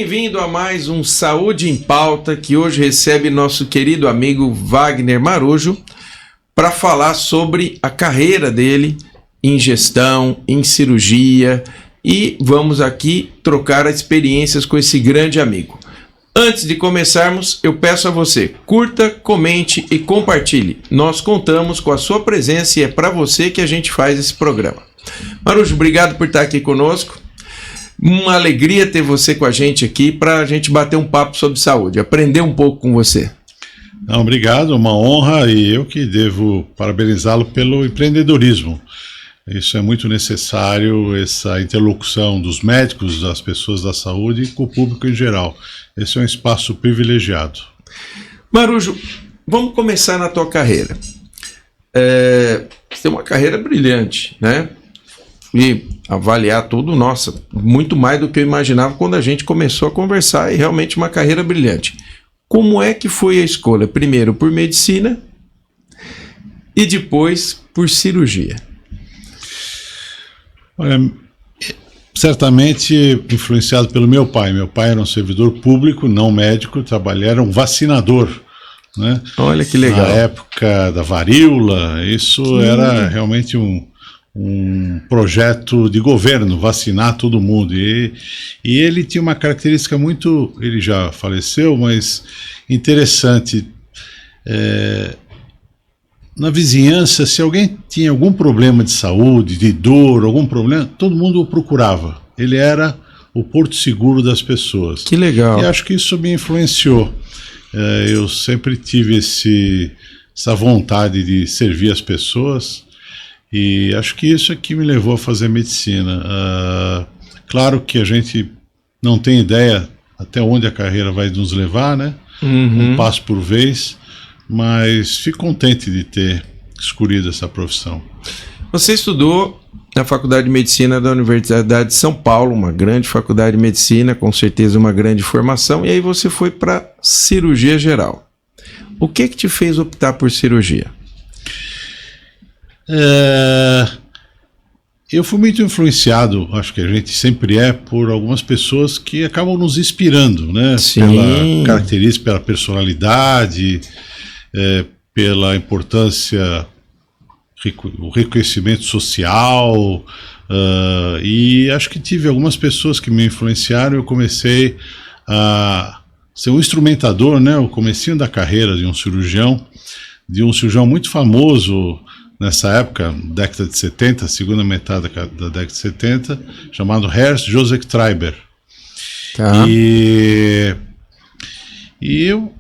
bem-vindo a mais um Saúde em Pauta, que hoje recebe nosso querido amigo Wagner Marujo para falar sobre a carreira dele em gestão, em cirurgia, e vamos aqui trocar experiências com esse grande amigo. Antes de começarmos, eu peço a você, curta, comente e compartilhe. Nós contamos com a sua presença e é para você que a gente faz esse programa. Marujo, obrigado por estar aqui conosco. Uma alegria ter você com a gente aqui para a gente bater um papo sobre saúde, aprender um pouco com você. Não, obrigado, uma honra, e eu que devo parabenizá-lo pelo empreendedorismo. Isso é muito necessário, essa interlocução dos médicos, das pessoas da saúde com o público em geral. Esse é um espaço privilegiado. Marujo, vamos começar na tua carreira. Você tem uma carreira brilhante, né? E avaliar tudo, nossa, muito mais do que eu imaginava quando a gente começou a conversar, e realmente uma carreira brilhante. Como é que foi a escolha? Primeiro por medicina e depois por cirurgia. Olha, certamente influenciado pelo meu pai. Meu pai era um servidor público, não médico, era um vacinador, né? Olha que legal. Na época da varíola, isso era realmente um projeto de governo, vacinar todo mundo. E ele tinha uma característica muito, ele já faleceu, mas interessante. Na vizinhança, se alguém tinha algum problema de saúde, de dor, algum problema, todo mundo o procurava. Ele era o porto seguro das pessoas. Que legal. E acho que isso me influenciou. Eu sempre tive essa vontade de servir as pessoas, e acho que isso é que me levou a fazer medicina. Claro que a gente não tem ideia até onde a carreira vai nos levar, né? Um passo por vez. Mas fico contente de ter escolhido essa profissão. Você estudou na Faculdade de Medicina da Universidade de São Paulo, uma grande faculdade de medicina, com certeza uma grande formação, e aí você foi para cirurgia geral. O que te fez optar por cirurgia? Eu fui muito influenciado, acho que a gente sempre é, por algumas pessoas que acabam nos inspirando, né? Sim. Pela característica, pela personalidade, pela importância, o reconhecimento social, e acho que tive algumas pessoas que me influenciaram. Eu comecei a ser um instrumentador, né? O comecinho da carreira de um cirurgião muito famoso nessa época, década de 70, segunda metade da década de 70, chamado Ernst Joseph Treiber. Tá. E eu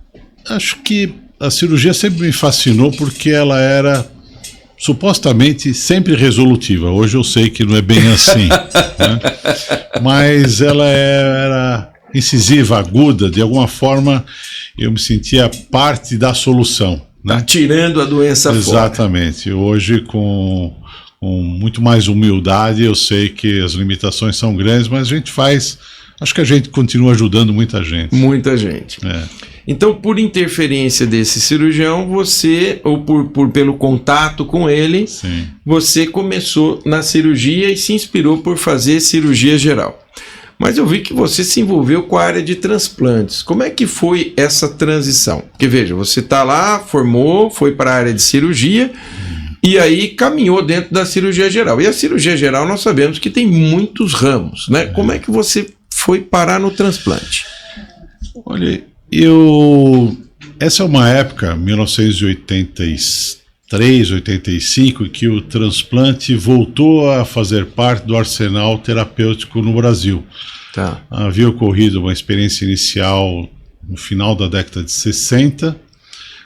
acho que a cirurgia sempre me fascinou porque ela era supostamente sempre resolutiva. Hoje eu sei que não é bem assim, né? Mas ela era incisiva, aguda, de alguma forma eu me sentia parte da solução, né? Tá tirando a doença fora. Exatamente. Hoje, com muito mais humildade, eu sei que as limitações são grandes, mas a gente acho que a gente continua ajudando muita gente. Muita gente. Então, por interferência desse cirurgião, você, ou pelo contato com ele, Sim. Você começou na cirurgia e se inspirou por fazer cirurgia geral. Mas eu vi que você se envolveu com a área de transplantes. Como é que foi essa transição? Porque veja, você está lá, formou, foi para a área de cirurgia e aí caminhou dentro da cirurgia geral. E a cirurgia geral nós sabemos que tem muitos ramos, né? Como é que você foi parar no transplante? Olha, essa é uma época, 1983, 85, em que o transplante voltou a fazer parte do arsenal terapêutico no Brasil. Tá. Havia ocorrido uma experiência inicial no final da década de 60,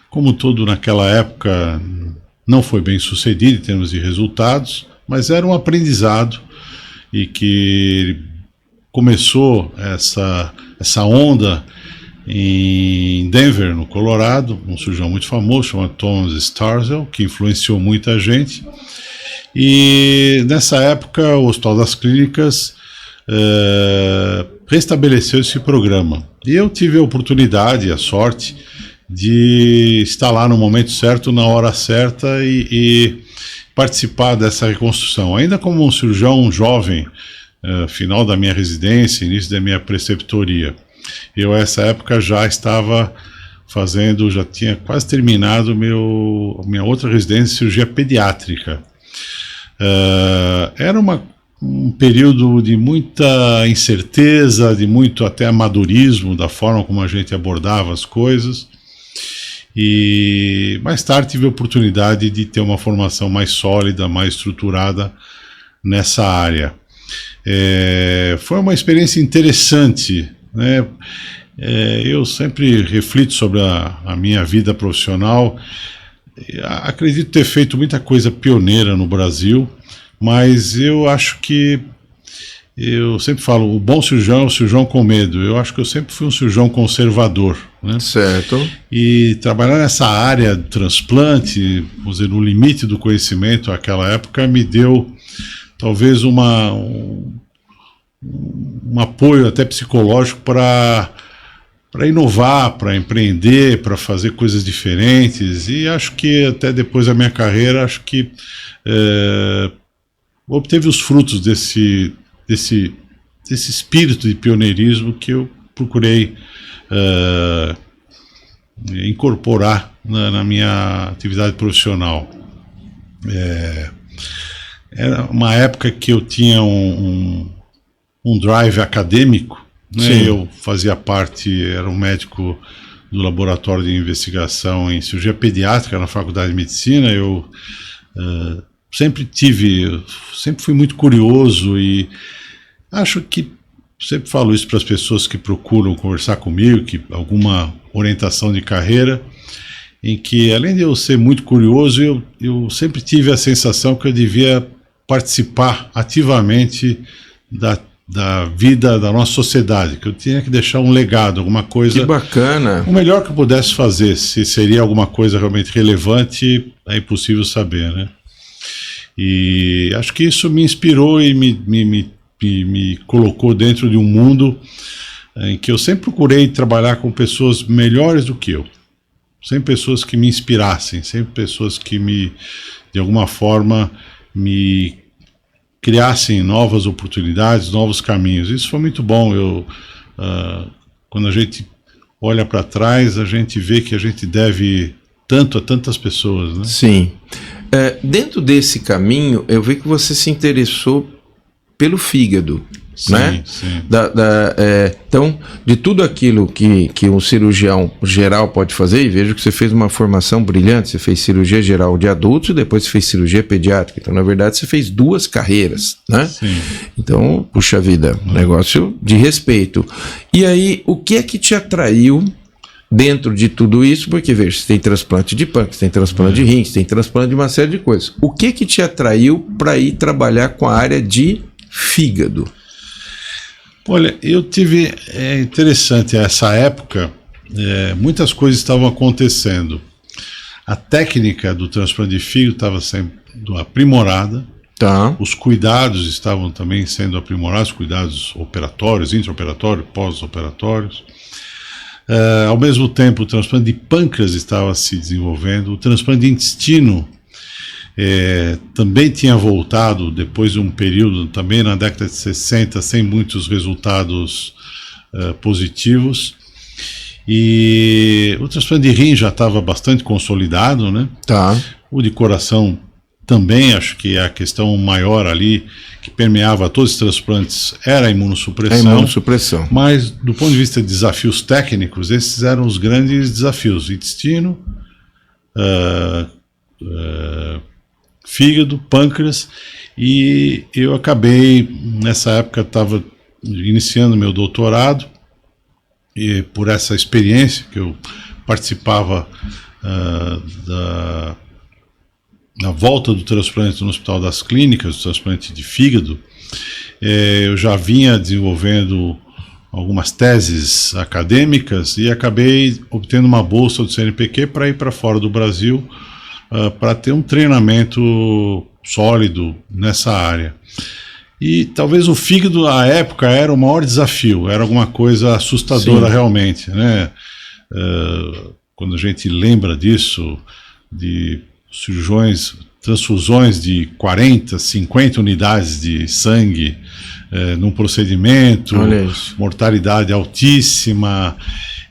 como tudo naquela época não foi bem sucedido em termos de resultados, mas era um aprendizado, e que começou essa onda em Denver, no Colorado, um cirurgião muito famoso chamado Thomas Starzl, que influenciou muita gente. E nessa época o Hospital das Clínicas restabeleceu esse programa. E eu tive a oportunidade, a sorte, de estar lá no momento certo, na hora certa, e participar dessa reconstrução. Ainda como um cirurgião jovem, final da minha residência, início da minha preceptoria. Eu, nessa época, já estava já tinha quase terminado minha outra residência de cirurgia pediátrica. Era um período de muita incerteza, de muito até amadorismo da forma como a gente abordava as coisas. E mais tarde tive a oportunidade de ter uma formação mais sólida, mais estruturada nessa área. Foi uma experiência interessante, né? Eu sempre reflito sobre a minha vida profissional. Acredito ter feito muita coisa pioneira no Brasil, mas eu acho que, eu sempre falo, o bom cirurgião é o cirurgião com medo. Eu acho que eu sempre fui um cirurgião conservador, né? Certo. E trabalhar nessa área de transplante, vamos dizer, no limite do conhecimento naquela época, me deu talvez um apoio até psicológico para inovar, para empreender, para fazer coisas diferentes. E acho que até depois da minha carreira, acho que obteve os frutos desse espírito de pioneirismo que eu procurei incorporar na minha atividade profissional. Era uma época que eu tinha um drive acadêmico, né? Eu fazia parte, era um médico do laboratório de investigação em cirurgia pediátrica na Faculdade de Medicina. Eu sempre fui muito curioso e acho que sempre falo isso para as pessoas que procuram conversar comigo, que alguma orientação de carreira, em que além de eu ser muito curioso, eu sempre tive a sensação que eu devia participar ativamente da vida da nossa sociedade, que eu tinha que deixar um legado, alguma coisa. Que bacana. O melhor que eu pudesse fazer. Se seria alguma coisa realmente relevante, é impossível saber, né? E acho que isso me inspirou e me colocou dentro de um mundo em que eu sempre procurei trabalhar com pessoas melhores do que eu. Sempre pessoas que me inspirassem, sempre pessoas que de alguma forma, me criassem novas oportunidades, novos caminhos. Isso foi muito bom. Quando a gente olha para trás, a gente vê que a gente deve tanto a tantas pessoas, né? Sim. Dentro desse caminho, eu vi que você se interessou pelo fígado, Sim, né? sim. Então, de tudo aquilo que um cirurgião geral pode fazer, e vejo que você fez uma formação brilhante, você fez cirurgia geral de adultos e depois você fez cirurgia pediátrica. Então, na verdade, você fez duas carreiras, né? Sim. Então, puxa vida, um negócio de respeito. E aí, o que é que te atraiu dentro de tudo isso? Porque, veja, você tem transplante de pâncreas, tem transplante de rins, tem transplante de uma série de coisas. O que que te atraiu para ir trabalhar com a área de fígado? Olha, interessante essa época, muitas coisas estavam acontecendo. A técnica do transplante de fígado estava sendo aprimorada, Tá. Os cuidados estavam também sendo aprimorados, cuidados operatórios, intraoperatórios, pós-operatórios. Ao mesmo tempo, o transplante de pâncreas estava se desenvolvendo, o transplante de intestino também tinha voltado depois de um período, também na década de 60, sem muitos resultados positivos. E o transplante de rim já estava bastante consolidado, né? Tá. O de coração também, acho que a questão maior ali, que permeava todos os transplantes, era a imunossupressão. Mas, do ponto de vista de desafios técnicos, esses eram os grandes desafios: intestino, fígado, pâncreas. E eu acabei, nessa época, estava iniciando meu doutorado, e por essa experiência que eu participava na volta do transplante no Hospital das Clínicas, do transplante de fígado, eu já vinha desenvolvendo algumas teses acadêmicas e acabei obtendo uma bolsa do CNPq para ir para fora do Brasil, para ter um treinamento sólido nessa área. E talvez o fígado, à época, era o maior desafio, era alguma coisa assustadora. Sim. Realmente, né? Quando a gente lembra disso, de cirurgiões, transfusões de 40, 50 unidades de sangue num procedimento, Olha isso. mortalidade altíssima,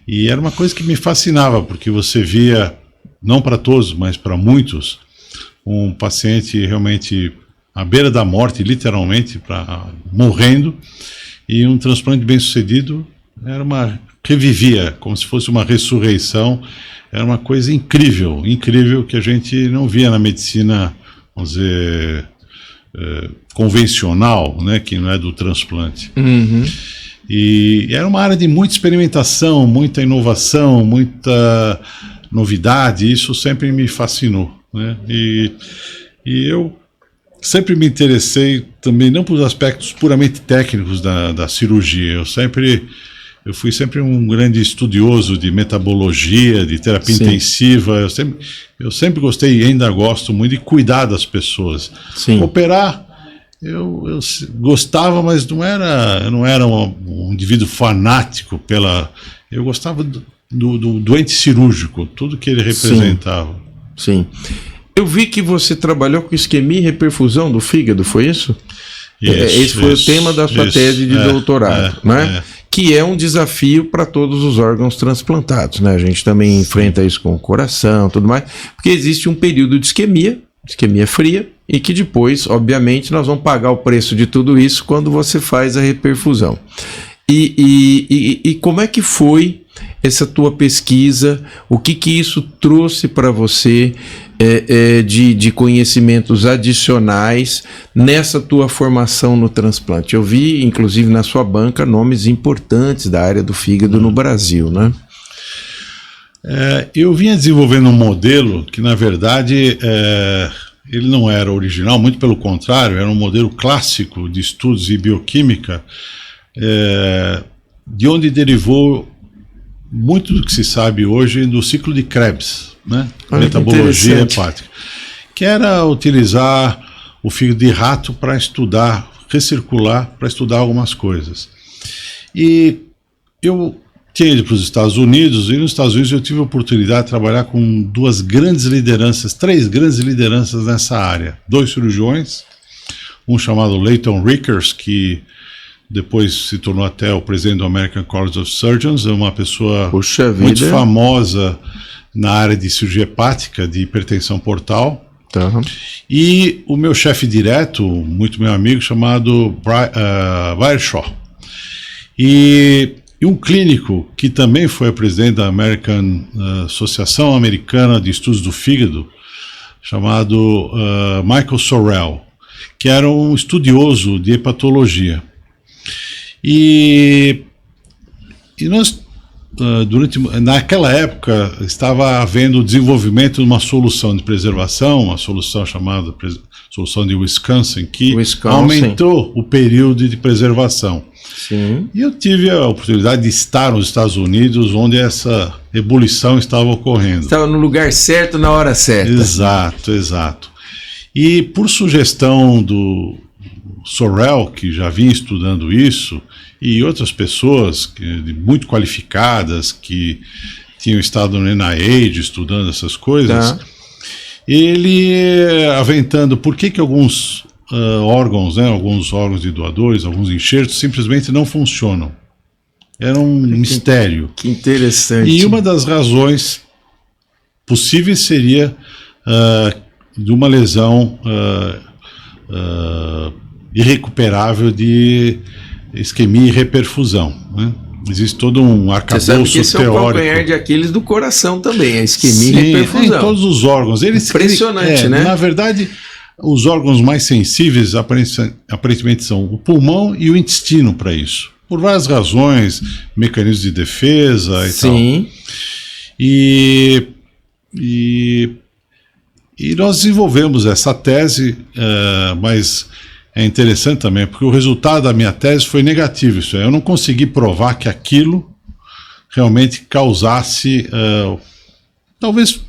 e era uma coisa que me fascinava, porque você via, não para todos, mas para muitos, um paciente realmente à beira da morte, literalmente, morrendo, e um transplante bem sucedido revivia, como se fosse uma ressurreição. Era uma coisa incrível, incrível, que a gente não via na medicina, vamos dizer, convencional, né, que não é do transplante. Uhum. E era uma área de muita experimentação, muita inovação, muita novidade, isso sempre me fascinou, né? E eu sempre me interessei também, não pelos aspectos puramente técnicos da cirurgia, eu fui sempre um grande estudioso de metabologia, de terapia Sim. intensiva. Eu sempre gostei e ainda gosto muito de cuidar das pessoas. Sim. Operar, eu gostava, mas eu não era um indivíduo fanático eu gostava do doente cirúrgico, tudo que ele representava. Sim. Eu vi que você trabalhou com isquemia e reperfusão do fígado, foi isso? Esse foi o tema da sua tese de doutorado, né? Que é um desafio para todos os órgãos transplantados, né? A gente também enfrenta isso com o coração, tudo mais, porque existe um período de isquemia fria, e que depois, obviamente, nós vamos pagar o preço de tudo isso quando você faz a reperfusão. E como é que foi essa tua pesquisa? O que isso trouxe para você de conhecimentos adicionais nessa tua formação no transplante? Eu vi, inclusive, na sua banca, nomes importantes da área do fígado no Brasil, né? Eu vinha desenvolvendo um modelo que, na verdade, ele não era original, muito pelo contrário, era um modelo clássico de estudos de bioquímica, de onde derivou muito do que se sabe hoje do ciclo de Krebs, né? Metabologia hepática, que era utilizar o fígado de rato para estudar, recircular, para estudar algumas coisas. E eu tinha ido para os Estados Unidos, e nos Estados Unidos eu tive a oportunidade de trabalhar com três grandes lideranças nessa área. 2 cirurgiões, um chamado Leighton Rickers, que depois se tornou até o presidente do American College of Surgeons, é uma pessoa muito famosa na área de cirurgia hepática, de hipertensão portal. Tá. E o meu chefe direto, muito meu amigo, chamado Weiershaw. E um clínico que também foi presidente da Associação Americana de Estudos do Fígado, chamado Michael Sorrell, que era um estudioso de hepatologia. E nós, naquela época, estava havendo o desenvolvimento de uma solução de preservação, uma solução chamada solução de Wisconsin, que aumentou o período de preservação. Sim. E eu tive a oportunidade de estar nos Estados Unidos, onde essa ebulição estava ocorrendo. Estava no lugar certo, na hora certa. Exato, exato. E por sugestão do Sorrell, que já vinha estudando isso, e outras pessoas muito qualificadas que tinham estado no NIH estudando essas coisas, ele aventando por que alguns órgãos, né, alguns órgãos de doadores, alguns enxertos simplesmente não funcionam. Era um mistério. Que interessante. E uma das razões possíveis seria de uma lesão irrecuperável de isquemia e reperfusão, né? Existe todo um arcabouço teórico. Você sabe que esse é o calcanhar de Aquiles do coração também, a isquemia e reperfusão. Em todos os órgãos. Impressionante, né? Na verdade, os órgãos mais sensíveis aparentemente são o pulmão e o intestino para isso. Por várias razões, mecanismos de defesa e tal. Sim. E nós desenvolvemos essa tese, mas é interessante também, porque o resultado da minha tese foi negativo. Isso é, eu não consegui provar que aquilo realmente causasse, talvez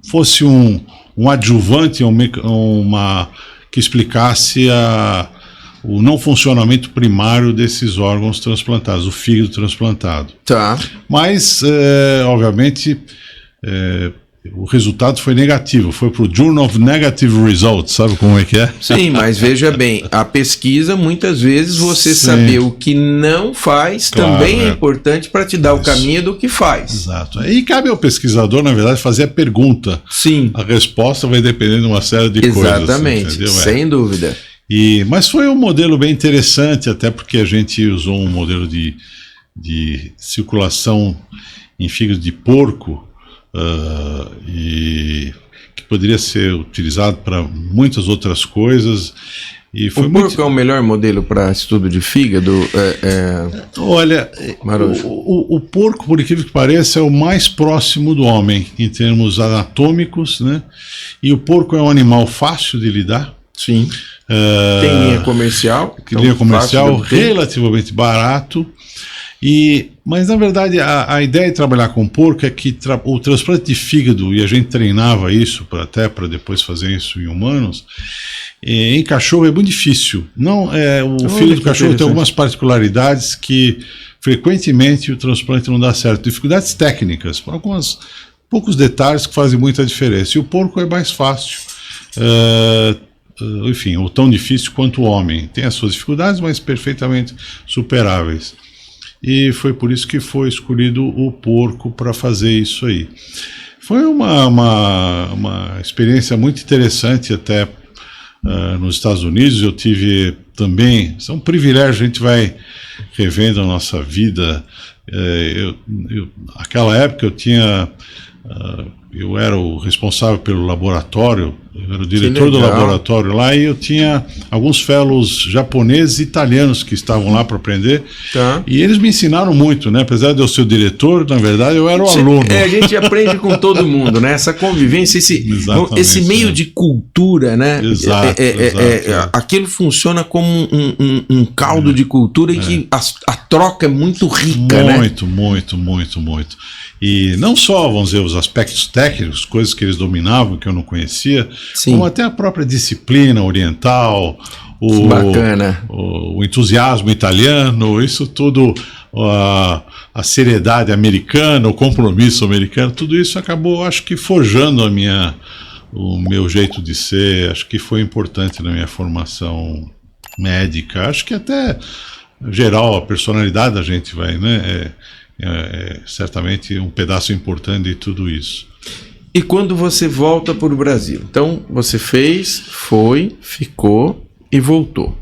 fosse um adjuvante, que explicasse o não funcionamento primário desses órgãos transplantados, o fígado transplantado. Tá. Mas, obviamente, o resultado foi negativo, foi para o Journal of Negative Results, sabe como é que é? Sim, mas veja bem, a pesquisa, muitas vezes você Sim. saber o que não faz Claro, também é importante para te dar o caminho do que faz. Exato. E cabe ao pesquisador, na verdade, fazer a pergunta. Sim. A resposta vai depender de uma série de Exatamente, coisas. Entendeu? sem dúvida. Mas foi um modelo bem interessante, até porque a gente usou um modelo de circulação em fígado de porco, e que poderia ser utilizado para muitas outras coisas. E foi o porco é o melhor modelo para estudo de fígado? Olha, Marujo. o porco, por incrível que pareça, é o mais próximo do homem em termos anatômicos, né? E o porco é um animal fácil de lidar. Sim. Tem linha comercial. Linha comercial, relativamente barato. Mas, na verdade, a ideia de trabalhar com porco é que o transplante de fígado, e a gente treinava isso até para depois fazer isso em humanos, em cachorro é muito difícil. O fígado do cachorro tem algumas particularidades que, frequentemente, o transplante não dá certo. Dificuldades técnicas, poucos detalhes que fazem muita diferença. E o porco é mais fácil. Enfim, ou tão difícil quanto o homem. Tem as suas dificuldades, mas perfeitamente superáveis. E foi por isso que foi escolhido o porco para fazer isso aí. Foi uma experiência muito interessante até nos Estados Unidos. Eu tive também, é um privilégio, a gente vai revendo a nossa vida. Naquela época eu era o responsável pelo laboratório, eu era o diretor do laboratório lá, e eu tinha alguns fellows japoneses e italianos que estavam lá para aprender, e eles me ensinaram muito, né? Apesar de eu ser o diretor, na verdade eu era o aluno. A gente aprende com todo mundo, né? Essa convivência, esse meio de cultura, né? Exato. Aquilo funciona como um caldo de cultura, e que a troca é muito rica, né? Muito. E não só, vamos dizer, os aspectos técnicos, coisas que eles dominavam, que eu não conhecia, como até a própria disciplina oriental, o entusiasmo italiano, isso tudo, a seriedade americana, o compromisso americano, tudo isso acabou, acho que, forjando o meu jeito de ser. Acho que foi importante na minha formação médica. Acho que até, geral, a personalidade da gente vai, né? Certamente um pedaço importante de tudo isso. E quando você volta para o Brasil? Então, você foi, ficou e voltou.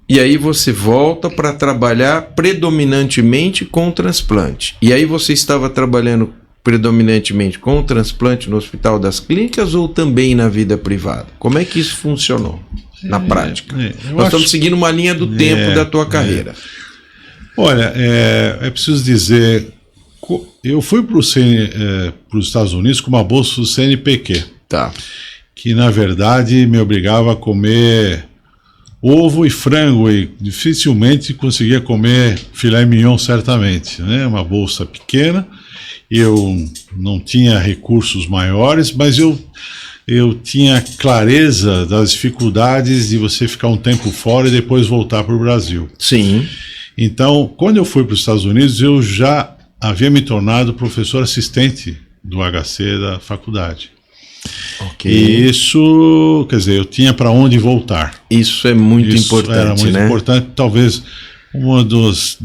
E aí você volta para trabalhar predominantemente com transplante. E aí você estava trabalhando predominantemente com transplante no Hospital das Clínicas ou também na vida privada? Como é que isso funcionou na prática? Nós estamos seguindo uma linha do tempo da tua carreira. Olha, é preciso dizer, eu fui para os Estados Unidos com uma bolsa do CNPq, que na verdade me obrigava a comer ovo e frango, e dificilmente conseguia comer filé mignon, certamente, né? Uma bolsa pequena, eu não tinha recursos maiores, mas eu tinha clareza das dificuldades de você ficar um tempo fora e depois voltar para o Brasil. Sim. Então, quando eu fui para os Estados Unidos, eu já havia me tornado professor assistente do HC da faculdade. E isso, quer dizer, eu tinha para onde voltar. Isso é muito importante, era muito né? importante. Talvez uma das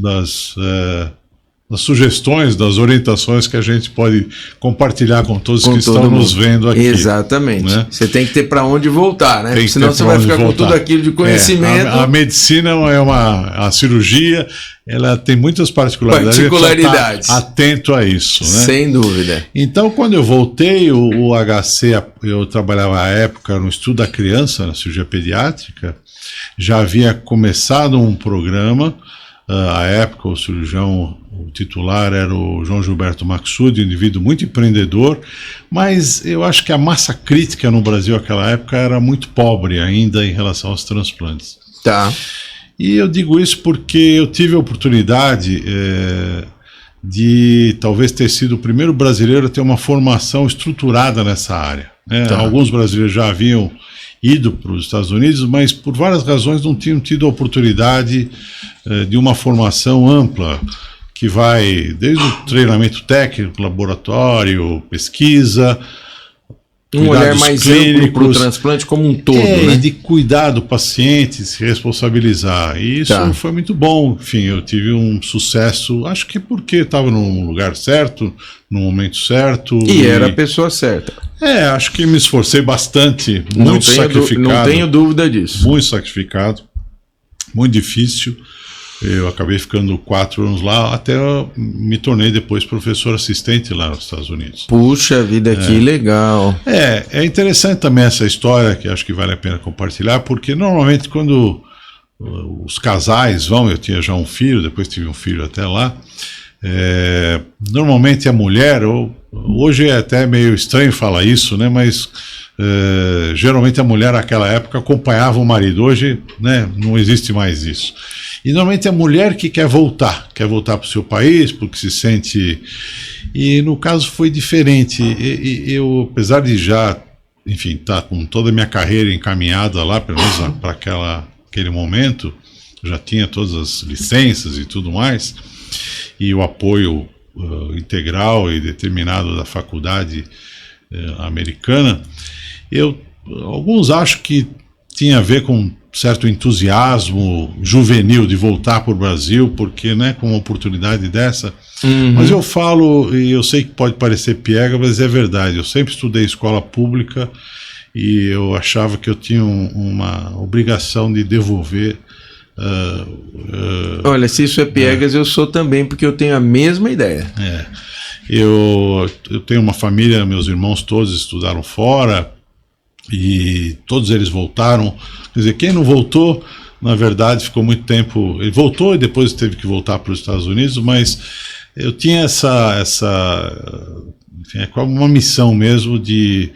sugestões, das orientações que a gente pode compartilhar com todos que estão nos vendo aqui. Exatamente. Né? Você tem que ter para onde voltar, né? Senão você vai ficar com tudo aquilo de conhecimento. A medicina a cirurgia, ela tem muitas particularidades. Tá atento a isso, né? Sem dúvida. Então, quando eu voltei, o HC, eu trabalhava à época no estudo da criança, na cirurgia pediátrica, já havia começado um programa. À época, o titular era o João Gilberto Maxud, um indivíduo muito empreendedor, mas eu acho que a massa crítica no Brasil naquela época era muito pobre ainda em relação aos transplantes. E eu digo isso porque eu tive a oportunidade de talvez ter sido o primeiro brasileiro a ter uma formação estruturada nessa área, né? Alguns brasileiros já haviam ido para os Estados Unidos, mas por várias razões não tinham tido a oportunidade de uma formação ampla, que vai desde o treinamento técnico, laboratório, pesquisa, um olhar mais amplo para o transplante como um todo, né? De cuidar do paciente, se responsabilizar. E isso foi muito bom. Enfim, eu tive um sucesso, acho que porque estava no lugar certo, no momento certo. E era a pessoa certa. Acho que me esforcei bastante, muito sacrificado. Não tenho dúvida disso. Muito sacrificado, muito difícil. Eu acabei ficando 4 anos lá, até eu me tornei depois professor assistente lá nos Estados Unidos. Puxa vida, que legal. É interessante também essa história, que acho que vale a pena compartilhar, porque normalmente quando os casais vão, eu tinha já um filho, depois tive um filho até lá, normalmente a mulher, hoje é até meio estranho falar isso, né, mas geralmente a mulher naquela época acompanhava o marido. Hoje, né, não existe mais isso. E normalmente é a mulher que quer voltar para o seu país, porque se sente... E no caso foi diferente. Eu, apesar de já, enfim, estar com toda a minha carreira encaminhada lá, pelo menos para aquele momento, já tinha todas as licenças e tudo mais, e o apoio integral e determinado da faculdade americana, alguns acham que tinha a ver com certo entusiasmo juvenil de voltar para o Brasil, porque, né, com uma oportunidade dessa. Mas eu falo, e eu sei que pode parecer piega, mas é verdade, eu sempre estudei escola pública e eu achava que eu tinha uma obrigação de devolver. Olha, se isso é piegas, eu sou também, porque eu tenho a mesma ideia. Eu tenho uma família, meus irmãos todos estudaram fora, e todos eles voltaram. Quer dizer, quem não voltou, na verdade, ficou muito tempo... Ele voltou e depois teve que voltar para os Estados Unidos, mas eu tinha enfim, é como uma missão mesmo de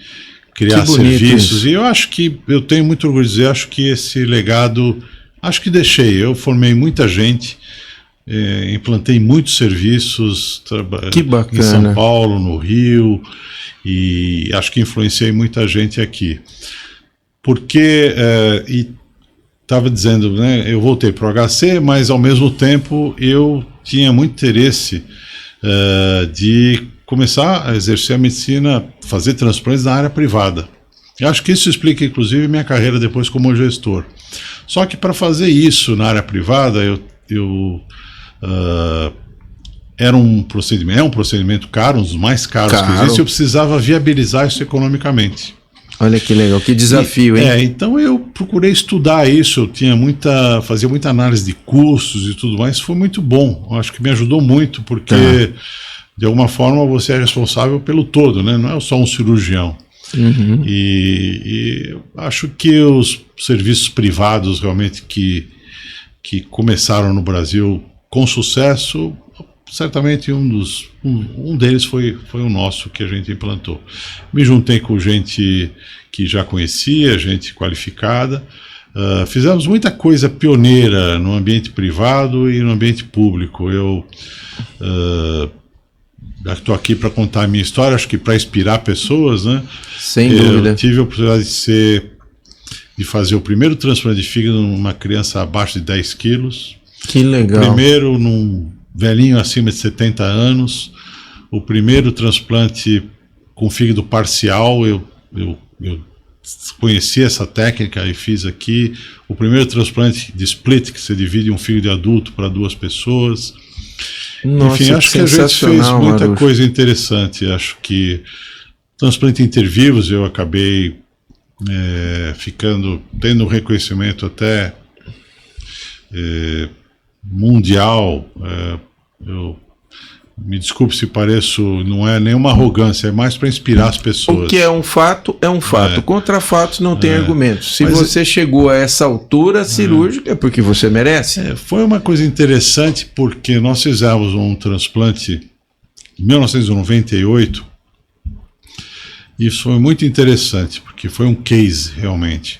criar serviços. Isso. E eu acho que, eu tenho muito orgulho de dizer, acho que esse legado, acho que deixei. Eu formei muita gente, implantei muitos serviços, que bacana. Em São Paulo, no Rio, e acho que influenciei muita gente aqui. Porque, e estava dizendo, né, eu voltei para o HC, mas ao mesmo tempo eu tinha muito interesse de começar a exercer a medicina, fazer transplantes na área privada. Eu acho que isso explica, inclusive, minha carreira depois como gestor. Só que para fazer isso na área privada, é um procedimento caro, um dos mais caros que existe. Eu precisava viabilizar isso economicamente. Olha que legal, que desafio, hein? Então eu procurei estudar isso, eu fazia muita análise de custos e tudo mais, foi muito bom. Eu acho que me ajudou muito, porque de alguma forma você é responsável pelo todo, né? Não é só um cirurgião. E acho que os serviços privados realmente que começaram no Brasil com sucesso, certamente um deles foi o nosso, que a gente implantou. Me juntei com gente que já conhecia, gente qualificada. Fizemos muita coisa pioneira no ambiente privado e no ambiente público. Eu estou aqui para contar a minha história, acho que para inspirar pessoas, né? Sem dúvida. Eu tive a oportunidade de fazer o primeiro transplante de fígado numa criança abaixo de 10 quilos. Que legal. O primeiro num velhinho acima de 70 anos. O primeiro transplante com fígado parcial, eu conheci essa técnica e fiz aqui. O primeiro transplante de split, que você divide um fígado adulto para 2 pessoas. Nossa, enfim, acho que a gente fez muita coisa interessante. Acho que transplante intervivos eu acabei tendo um reconhecimento até mundial. Me desculpe se pareço, não é nenhuma arrogância, é mais para inspirar as pessoas. O que é um fato, é um fato. Contra fatos não tem argumentos. Se você chegou a essa altura cirúrgica, é porque você merece. Foi uma coisa interessante, porque nós fizemos um transplante em 1998. Isso foi muito interessante, porque foi um case realmente.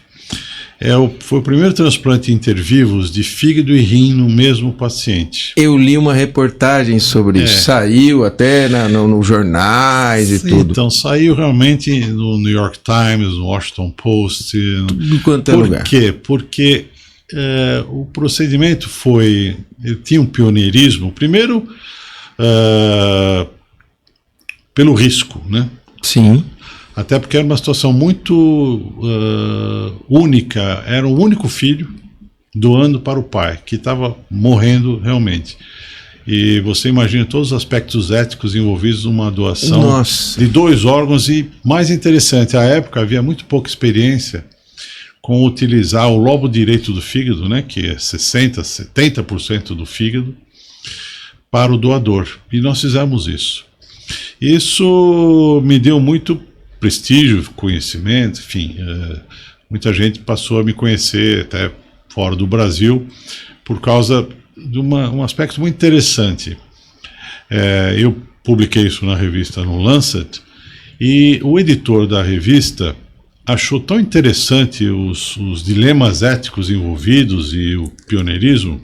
Foi o primeiro transplante intervivos de fígado e rim no mesmo paciente. Eu li uma reportagem sobre isso, saiu até nos jornais e tudo. Então, saiu realmente no New York Times, no Washington Post. Tudo quanto é lugar. Por quê? Porque o procedimento ele tinha um pioneirismo, primeiro pelo risco, né? Sim. Até porque era uma situação muito única, era o único filho doando para o pai, que estava morrendo realmente. E você imagina todos os aspectos éticos envolvidos numa doação de 2 órgãos, e mais interessante, à época havia muito pouca experiência com utilizar o lobo direito do fígado, né, que é 60%, 70% do fígado, para o doador. E nós fizemos isso. Isso me deu muito prestígio, conhecimento, enfim, muita gente passou a me conhecer até fora do Brasil por causa de um aspecto muito interessante. Eu publiquei isso na revista no Lancet, e o editor da revista achou tão interessante os dilemas éticos envolvidos e o pioneirismo,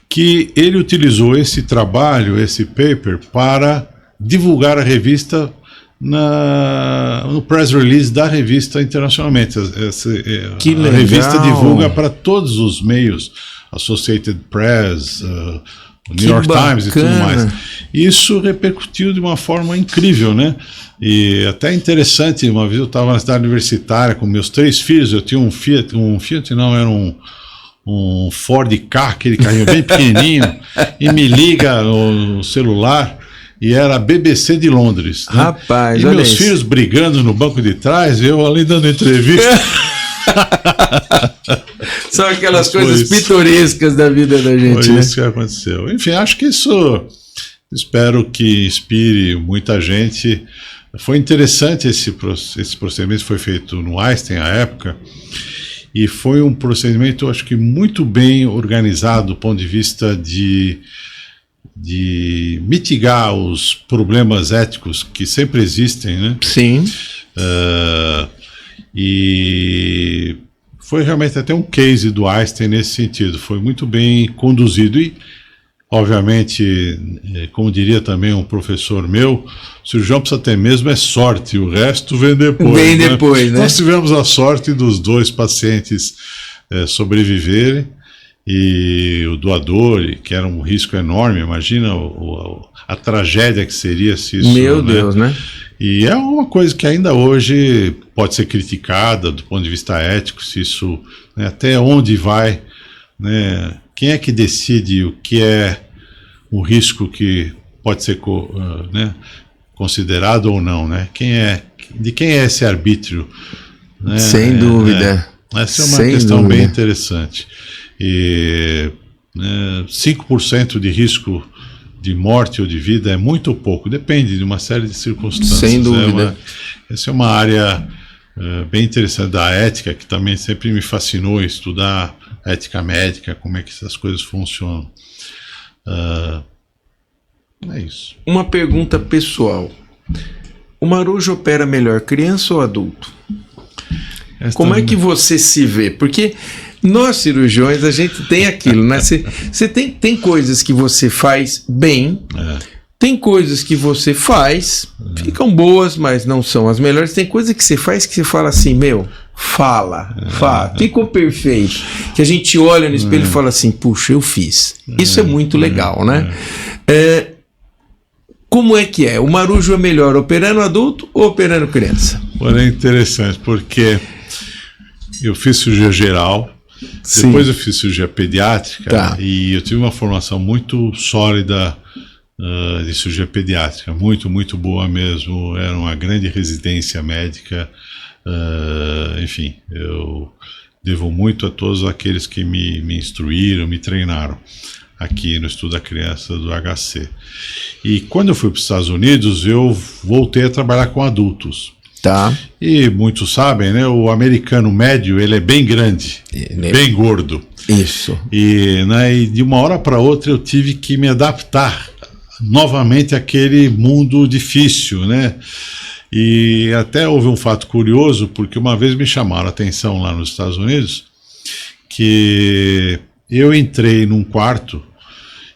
que ele utilizou esse trabalho, esse paper, para divulgar a revista no press release da revista internacionalmente. A revista divulga para todos os meios, Associated Press, New York Times e tudo mais. Isso repercutiu de uma forma incrível, né? E até interessante, uma vez eu estava na cidade universitária com meus 3 filhos, eu tinha um Fiat não, era um Ford Ka, aquele carrinho bem pequenininho, e me liga o celular, e era a BBC de Londres, né? Rapaz, e meus filhos brigando no banco de trás, eu ali dando entrevista. São aquelas coisas pitorescas da vida da gente, foi né? Isso que aconteceu. Enfim, acho que isso, espero que inspire muita gente. Foi interessante esse procedimento, foi feito no Einstein à época, e foi um procedimento, acho que muito bem organizado do ponto de vista de mitigar os problemas éticos que sempre existem, né? Sim. E foi realmente até um case do Einstein nesse sentido, foi muito bem conduzido e, obviamente, como diria também um professor meu, o cirurgião precisa ter mesmo sorte, o resto vem depois. Vem depois, né? Nós tivemos a sorte dos 2 pacientes sobreviverem, e o doador, que era um risco enorme, imagina a tragédia que seria se isso... Meu Deus, né? E é uma coisa que ainda hoje pode ser criticada do ponto de vista ético, se isso, né, até onde vai, né, quem é que decide o que é um risco que pode ser né, considerado ou não, né? De quem é esse arbítrio? Né? Sem dúvida. Essa é uma questão bem interessante. E 5% de risco de morte ou de vida é muito pouco, depende de uma série de circunstâncias. Sem dúvida. Essa é uma área bem interessante da ética, que também sempre me fascinou estudar ética médica, como é que essas coisas funcionam. É isso. Uma pergunta pessoal. O Marujo opera melhor criança ou adulto? Como é que você se vê? Porque nós cirurgiões, a gente tem aquilo, né? Você tem coisas que você faz bem, tem coisas que você faz, ficam boas, mas não são as melhores. Tem coisas que você faz que você fala assim, fala, ficou perfeito. Que a gente olha no espelho e fala assim, puxa, eu fiz. Isso é muito legal, né? Como é que é? O Marujo é melhor operando adulto ou operando criança? Olha, é interessante, porque eu fiz cirurgia geral, Sim. Depois eu fiz cirurgia pediátrica, e eu tive uma formação muito sólida de cirurgia pediátrica, muito, muito boa mesmo. Era uma grande residência médica. Enfim, eu devo muito a todos aqueles que me instruíram, me treinaram aqui no Estudo da Criança do HC. E quando eu fui para os Estados Unidos, eu voltei a trabalhar com adultos. Tá. E muitos sabem, né? O americano médio, ele é bem grande, bem gordo. Isso. E de uma hora para outra eu tive que me adaptar novamente àquele mundo difícil, né? E até houve um fato curioso, porque uma vez me chamaram a atenção lá nos Estados Unidos, que eu entrei num quarto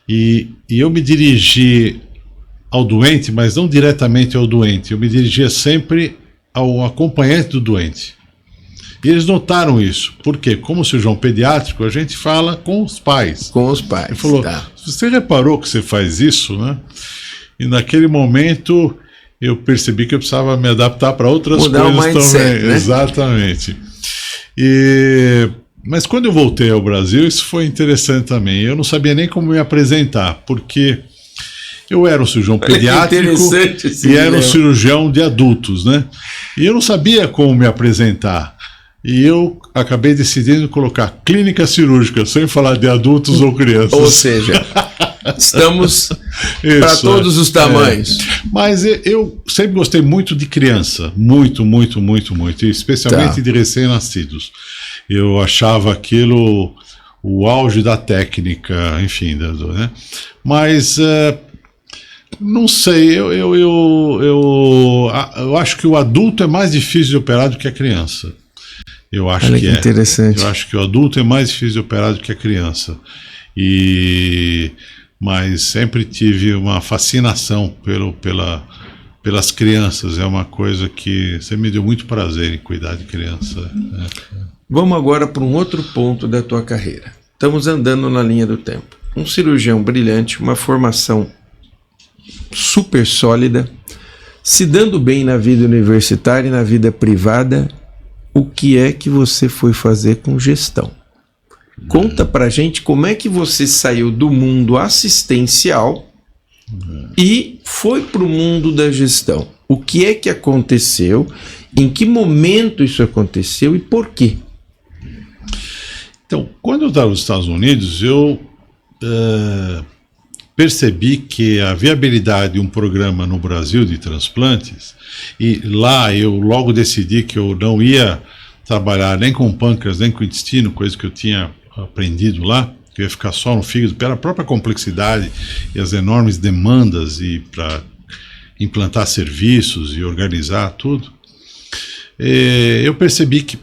e eu me dirigi ao doente, mas não diretamente ao doente. Eu me dirigia sempre ao acompanhante do doente. E eles notaram isso, porque como cirurgião pediátrico, a gente fala com os pais. Com os pais. Ele falou, você reparou que você faz isso, né? E naquele momento eu percebi que eu precisava me adaptar para outras mudar coisas o mindset, também. né? Exatamente. Mas quando eu voltei ao Brasil, isso foi interessante também. Eu não sabia nem como me apresentar, porque eu era um cirurgião pediátrico e era um cirurgião de adultos, né? E eu não sabia como me apresentar. E eu acabei decidindo colocar clínica cirúrgica, sem falar de adultos ou crianças. Ou seja, estamos para todos os tamanhos. Mas eu sempre gostei muito de criança, muito, muito, muito, muito, especialmente de recém-nascidos. Eu achava aquilo o auge da técnica, enfim, né? Mas não sei, eu acho que o adulto é mais difícil de operar do que a criança. Eu acho que é. Interessante. Eu acho que o adulto é mais difícil de operar do que a criança. Mas sempre tive uma fascinação pelas crianças. É uma coisa que sempre me deu muito prazer em cuidar de criança. Né? Vamos agora para um outro ponto da tua carreira. Estamos andando na linha do tempo. Um cirurgião brilhante, uma formação super sólida, se dando bem na vida universitária e na vida privada. O que é que você foi fazer com gestão? Conta pra gente como é que você saiu do mundo assistencial e foi pro mundo da gestão. O que é que aconteceu? Em que momento isso aconteceu e por quê? Então, quando eu estava nos Estados Unidos, eu percebi que a viabilidade de um programa no Brasil de transplantes, e lá eu logo decidi que eu não ia trabalhar nem com pâncreas, nem com intestino, coisa que eu tinha aprendido lá, que eu ia ficar só no fígado, pela própria complexidade e as enormes demandas e para implantar serviços e organizar tudo. Eu percebi que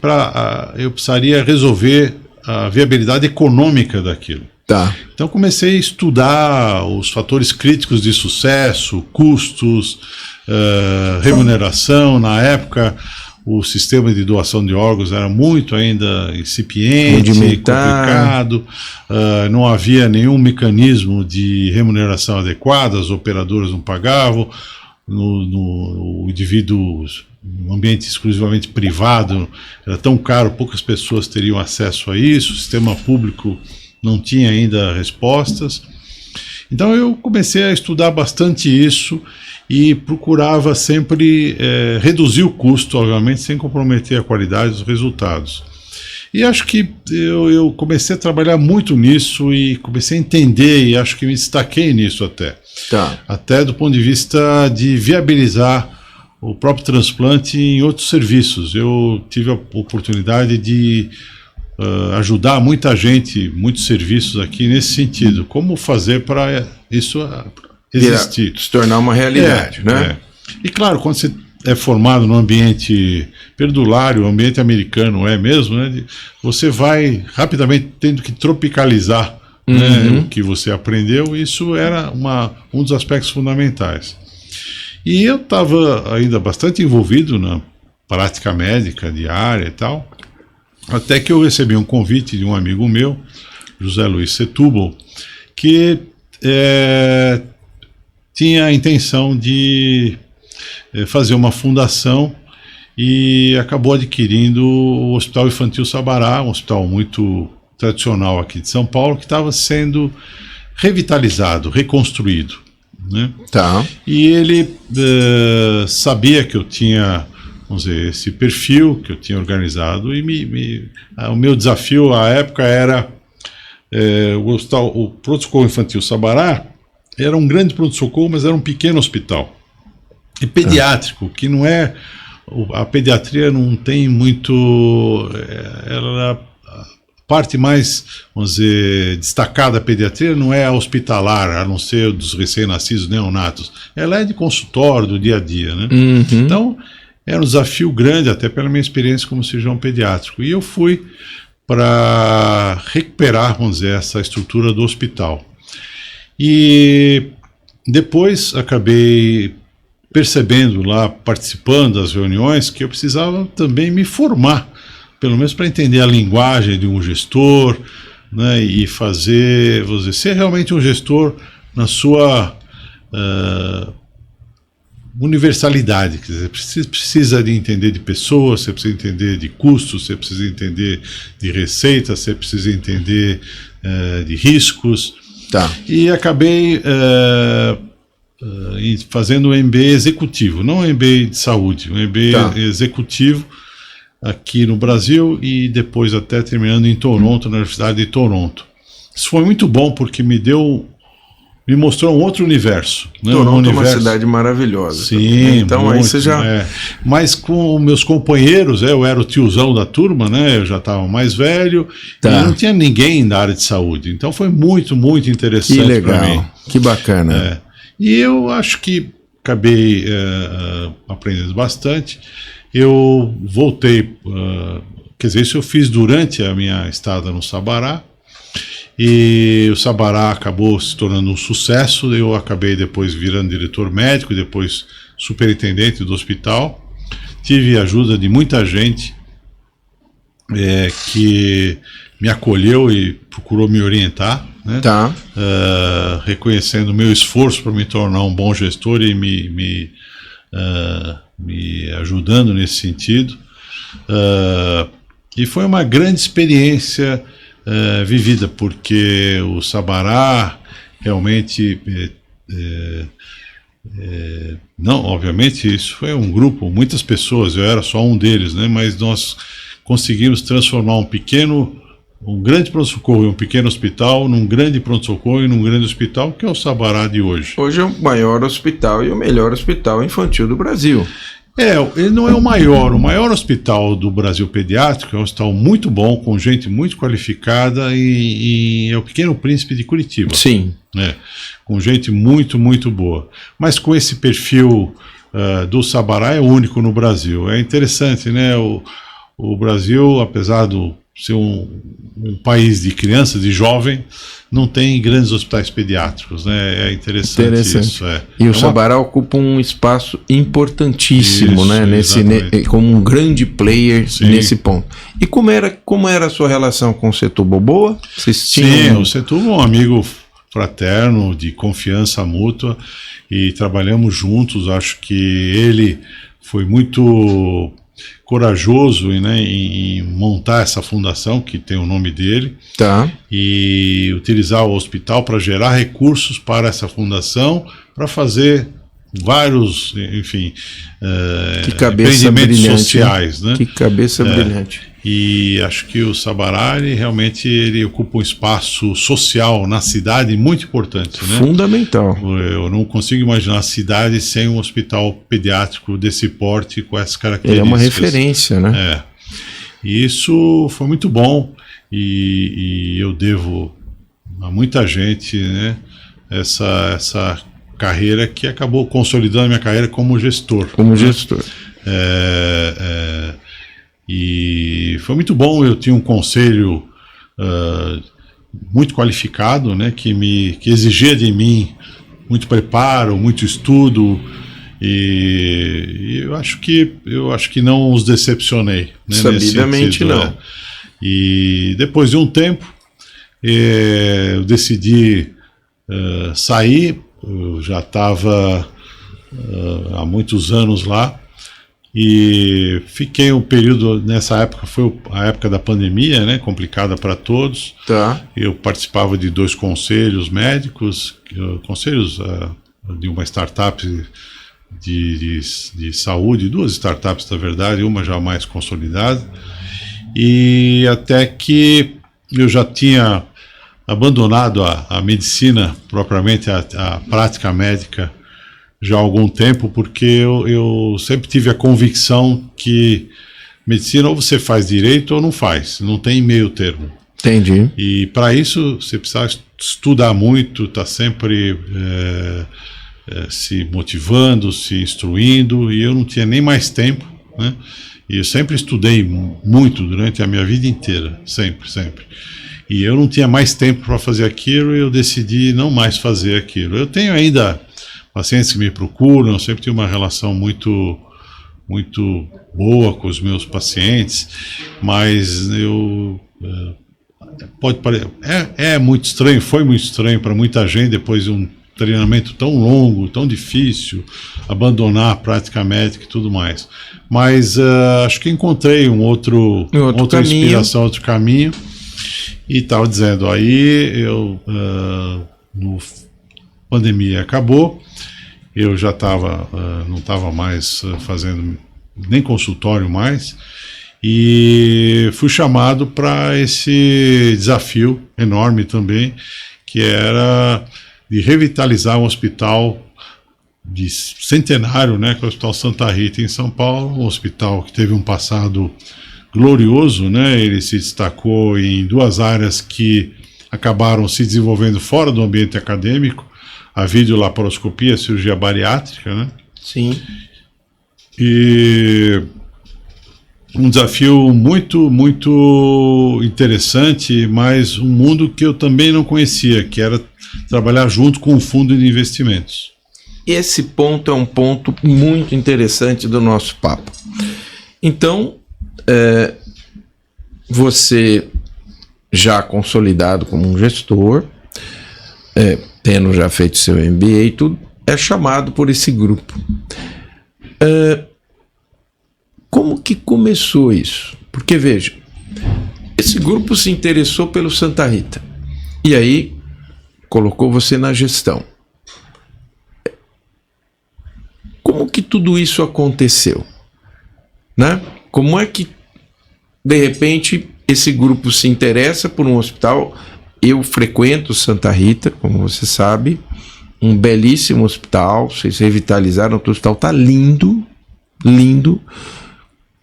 eu precisaria resolver a viabilidade econômica daquilo. Tá. Então comecei a estudar os fatores críticos de sucesso, custos, remuneração. Na época o sistema de doação de órgãos era muito ainda incipiente, complicado, não havia nenhum mecanismo de remuneração adequada, as operadoras não pagavam, o indivíduo, um ambiente exclusivamente privado, era tão caro, poucas pessoas teriam acesso a isso, o sistema público não tinha ainda respostas. Então eu comecei a estudar bastante isso e procurava sempre reduzir o custo, obviamente, sem comprometer a qualidade dos resultados. E acho que eu comecei a trabalhar muito nisso e comecei a entender, e acho que me destaquei nisso até. Tá. Até do ponto de vista de viabilizar o próprio transplante em outros serviços. Eu tive a oportunidade de ajudar muita gente, muitos serviços aqui nesse sentido. Como fazer para isso existir. Se tornar uma realidade, né? E claro, quando você é formado no ambiente perdulário, ambiente americano mesmo, né? Você vai rapidamente tendo que tropicalizar o que você aprendeu, e isso era um dos aspectos fundamentais. E eu estava ainda bastante envolvido na prática médica diária e tal, até que eu recebi um convite de um amigo meu, José Luiz Setúbal, que tinha a intenção de fazer uma fundação e acabou adquirindo o Hospital Infantil Sabará, um hospital muito tradicional aqui de São Paulo, que estava sendo revitalizado, reconstruído, né? Tá. E ele sabia que eu tinha, vamos dizer, esse perfil que eu tinha organizado, e o meu desafio à época era o pronto-socorro infantil Sabará era um grande pronto-socorro, mas era um pequeno hospital. E pediátrico, que não é... A pediatria não tem muito... a parte mais, vamos dizer, destacada da pediatria não é a hospitalar, a não ser dos recém-nascidos neonatos. Ela é de consultório, do dia a dia, né? Então, era um desafio grande, até pela minha experiência como cirurgião pediátrico. E eu fui para recuperar, vamos dizer, essa estrutura do hospital. E depois acabei percebendo lá, participando das reuniões, que eu precisava também me formar pelo menos para entender a linguagem de um gestor, né, e fazer, vou dizer, ser realmente um gestor na sua universalidade. Quer dizer, precisa de entender de pessoas, você precisa entender de custos, você precisa entender de receitas, você precisa entender de riscos. Tá. E acabei fazendo um MBA executivo, não um MBA de saúde, um MBA executivo aqui no Brasil e depois até terminando em Toronto, na Universidade de Toronto. Isso foi muito bom porque me mostrou um outro universo. Né? Toronto é uma cidade maravilhosa. Sim, então muito, aí você já... Mas com meus companheiros, eu era o tiozão da turma, né? Eu já estava mais velho, e não tinha ninguém da área de saúde. Então foi muito, muito interessante para mim. Que bacana. E eu acho que acabei aprendendo bastante. Eu voltei, quer dizer, isso eu fiz durante a minha estada no Sabará. E o Sabará acabou se tornando um sucesso. Eu acabei depois virando diretor médico, depois superintendente do hospital. Tive a ajuda de muita gente que me acolheu e procurou me orientar, né? Reconhecendo o meu esforço para me tornar um bom gestor e me ajudando nesse sentido. E foi uma grande experiência vivida, porque o Sabará realmente não, obviamente isso foi um grupo, muitas pessoas, eu era só um deles, né, mas nós conseguimos transformar um grande pronto-socorro e um pequeno hospital num grande pronto-socorro e num grande hospital, que é o Sabará de hoje. Hoje é o maior hospital e o melhor hospital infantil do Brasil. Ele não é o maior hospital do Brasil pediátrico, é um hospital muito bom, com gente muito qualificada, e é o Pequeno Príncipe de Curitiba. Sim. Com gente muito, muito boa. Mas com esse perfil do Sabará é único no Brasil. É interessante, né? O Brasil, apesar de ser um país de crianças, de jovem, não tem grandes hospitais pediátricos, né? É interessante isso. E o Sabará ocupa um espaço importantíssimo, né? Como um grande player nesse ponto. E como era a sua relação com o Setúbal? Boa? O Setúbal é um amigo fraterno, de confiança mútua, e trabalhamos juntos. Acho que ele foi muito corajoso, né, em montar essa fundação, que tem o nome dele, e utilizar o hospital para gerar recursos para essa fundação, para fazer vários, enfim, empreendimentos sociais, né? Que cabeça brilhante. E acho que o Sabará realmente ele ocupa um espaço social na cidade muito importante, né? Fundamental. Eu não consigo imaginar a cidade sem um hospital pediátrico desse porte, com essas características. Ele é uma referência, né? E isso foi muito bom, e eu devo a muita gente, né, essa carreira que acabou consolidando a minha carreira como gestor. E foi muito bom. Eu tinha um conselho muito qualificado, né, que exigia de mim muito preparo, muito estudo, e eu acho que não os decepcionei, né, sabidamente não. E depois de um tempo eu decidi sair. Eu já estava há muitos anos lá, e fiquei um período. Nessa época foi a época da pandemia, né, complicada para todos. Eu participava de 2 conselhos médicos, conselhos de uma startup de saúde, 2 startups na verdade, uma já mais consolidada, e até que eu já tinha abandonado a medicina propriamente, a prática médica, já há algum tempo, porque eu sempre tive a convicção que medicina ou você faz direito ou não faz, não tem meio termo. Entendi. E para isso você precisa estudar muito, estar sempre se motivando, se instruindo, e eu não tinha nem mais tempo, né? E eu sempre estudei muito durante a minha vida inteira, sempre. E eu não tinha mais tempo para fazer aquilo, e eu decidi não mais fazer aquilo. Eu tenho ainda pacientes que me procuram, eu sempre tive uma relação muito muito boa com os meus pacientes, mas pode parecer, é muito estranho, foi muito estranho para muita gente depois de um treinamento tão longo, tão difícil, abandonar a prática médica e tudo mais. Mas acho que encontrei outra inspiração, outro caminho. E estava dizendo, aí pandemia acabou, eu já não estava mais fazendo nem consultório mais, e fui chamado para esse desafio enorme também, que era de revitalizar um hospital de centenário, né, que é o Hospital Santa Rita em São Paulo, um hospital que teve um passado glorioso, né? Ele se destacou em duas áreas que acabaram se desenvolvendo fora do ambiente acadêmico, a videolaparoscopia, a cirurgia bariátrica, né? Sim. E um desafio muito, muito interessante, mas um mundo que eu também não conhecia, que era trabalhar junto com o fundo de investimentos. Esse ponto é um ponto muito interessante do nosso papo. Então, você já consolidado como um gestor, tendo já feito seu MBA e tudo, é chamado por esse grupo. Como que começou isso? Porque, veja, esse grupo se interessou pelo Santa Rita e aí colocou você na gestão. Como que tudo isso aconteceu? Né? Como é que, de repente, esse grupo se interessa por um hospital? Eu frequento Santa Rita, como você sabe, um belíssimo hospital, vocês revitalizaram, o hospital está lindo, lindo.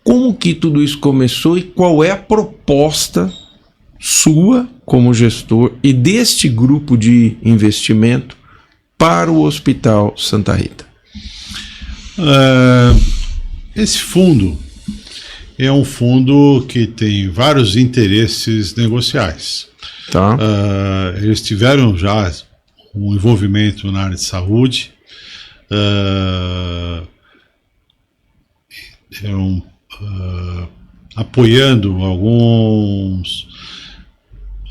Como que tudo isso começou e qual é a proposta sua como gestor e deste grupo de investimento para o Hospital Santa Rita? Esse fundo é um fundo que tem vários interesses negociais. Tá. Eles tiveram já um envolvimento na área de saúde, apoiando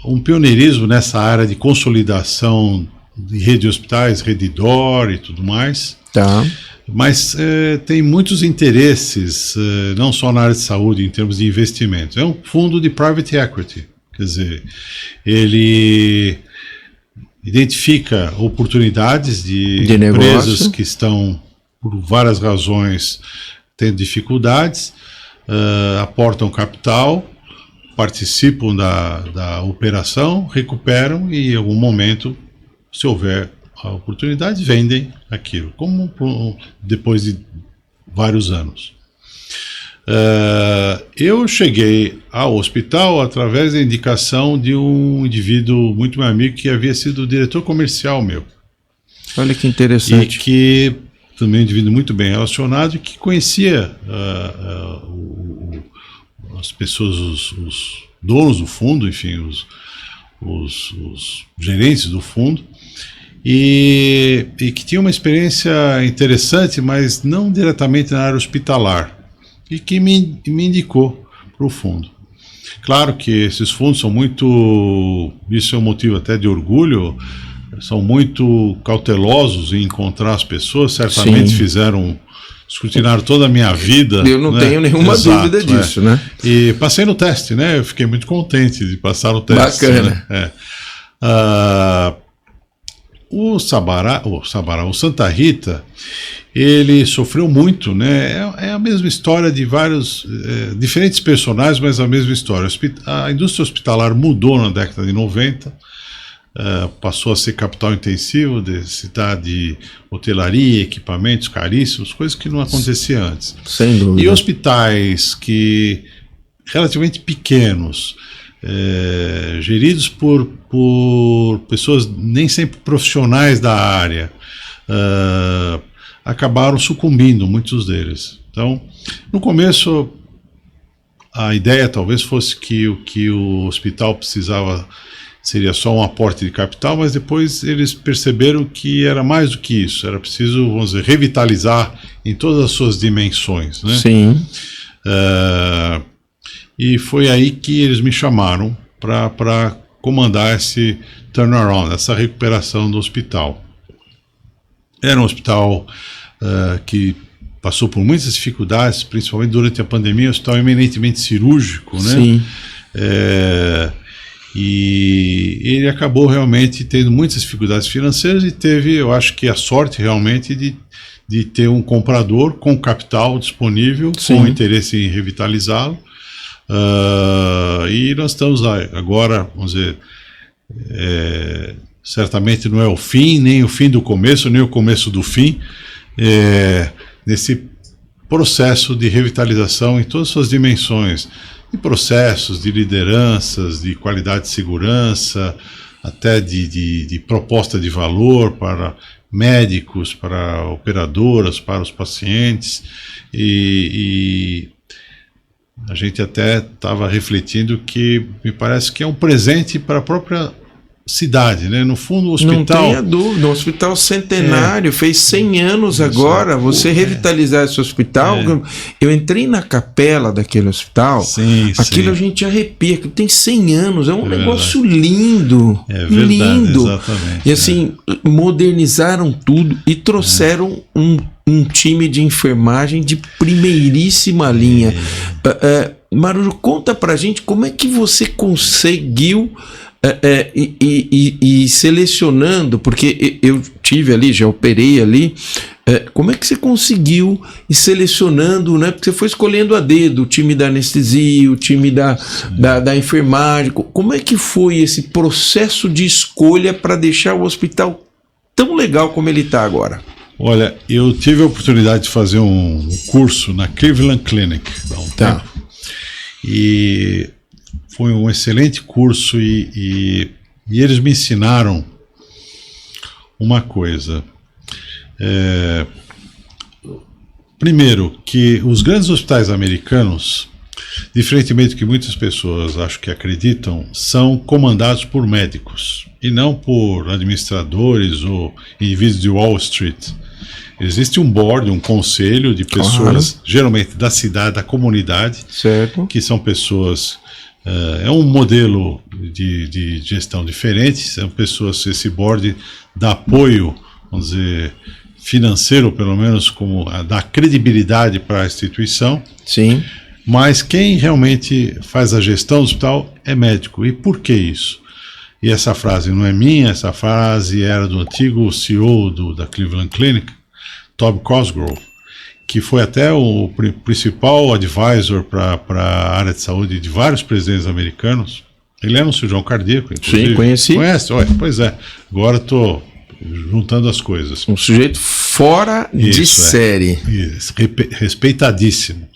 um pioneirismo nessa área de consolidação de rede de hospitais, rede DOR e tudo mais. Tá. Mas tem muitos interesses, não só na área de saúde, em termos de investimentos. É um fundo de private equity, quer dizer, ele identifica oportunidades de empresas que estão, por várias razões, tendo dificuldades, aportam capital, participam da operação, recuperam e, em algum momento, se houver a oportunidade, vendem aquilo, como depois de vários anos. Eu cheguei ao hospital através da indicação de um indivíduo muito meu amigo que havia sido diretor comercial meu. Olha que interessante. E que também é um indivíduo muito bem relacionado e que conhecia as pessoas, os donos do fundo, enfim, os gerentes do fundo, e que tinha uma experiência interessante, mas não diretamente na área hospitalar, e que me indicou para o fundo. Claro que esses fundos são muito, isso é um motivo até de orgulho, são muito cautelosos em encontrar as pessoas, certamente escrutinaram toda a minha vida. Eu não tenho nenhuma dúvida disso, né? E passei no teste, né? Eu fiquei muito contente de passar no teste. Bacana. Né? O Santa Rita, ele sofreu muito, né? É a mesma história de vários diferentes personagens, mas a mesma história. A indústria hospitalar mudou na década de 90, passou a ser capital intensivo, necessidade de hotelaria, equipamentos caríssimos, coisas que não acontecia antes. Sem dúvida. E hospitais que relativamente pequenos, geridos por pessoas nem sempre profissionais da área, acabaram sucumbindo, muitos deles. Então, no começo, a ideia talvez fosse que o hospital precisava seria só um aporte de capital, mas depois eles perceberam que era mais do que isso, era preciso, vamos dizer, revitalizar em todas as suas dimensões, né? Sim. E foi aí que eles me chamaram para comandar esse turnaround, essa recuperação do hospital. Era um hospital que passou por muitas dificuldades, principalmente durante a pandemia, um hospital eminentemente cirúrgico, né? Sim. E ele acabou realmente tendo muitas dificuldades financeiras e teve, eu acho que a sorte realmente de ter um comprador com capital disponível, Sim. com interesse em revitalizá-lo. E nós estamos agora, vamos dizer, certamente não é o fim, nem o fim do começo, nem o começo do fim, nesse processo de revitalização em todas as suas dimensões, de processos, de lideranças, de qualidade de segurança, até de proposta de valor para médicos, para operadoras, para os pacientes, e a gente até estava refletindo que me parece que é um presente para a própria cidade, né? No fundo, o hospital... Não tenha dúvida, um hospital centenário, fez 100 anos agora, você revitalizar esse hospital, eu entrei na capela daquele hospital, aquilo a gente arrepia, que tem 100 anos, é um negócio lindo, lindo, exatamente, e assim, modernizaram tudo e trouxeram um time de enfermagem de primeiríssima linha. Marujo, conta pra gente como é que você conseguiu e selecionando, porque eu tive ali, já operei ali, como é que você conseguiu ir selecionando, né? Porque você foi escolhendo a dedo o time da anestesia, o time da enfermagem. Como é que foi esse processo de escolha para deixar o hospital tão legal como ele está agora? Olha, eu tive a oportunidade de fazer um curso na Cleveland Clinic há um tempo. E foi um excelente curso e eles me ensinaram uma coisa. Primeiro, que os grandes hospitais americanos, diferentemente do que muitas pessoas acho que acreditam, são comandados por médicos e não por administradores ou indivíduos de Wall Street. Existe um board, um conselho de pessoas, geralmente da cidade, da comunidade, certo, que são pessoas... é um modelo de gestão diferente, são pessoas, esse board dá apoio, vamos dizer, financeiro, pelo menos, como dá credibilidade para a instituição. Sim. Mas quem realmente faz a gestão do hospital é médico. E por que isso? E essa frase não é minha, essa frase era do antigo CEO da Cleveland Clinic, Todd Cosgrove, que foi até o principal advisor para a área de saúde de vários presidentes americanos. Ele era um cirurgião cardíaco, inclusive. Sim, conheci. Conhece? Olha, pois é. Agora estou juntando as coisas. Um sujeito fora de série. Isso, respeitadíssimo.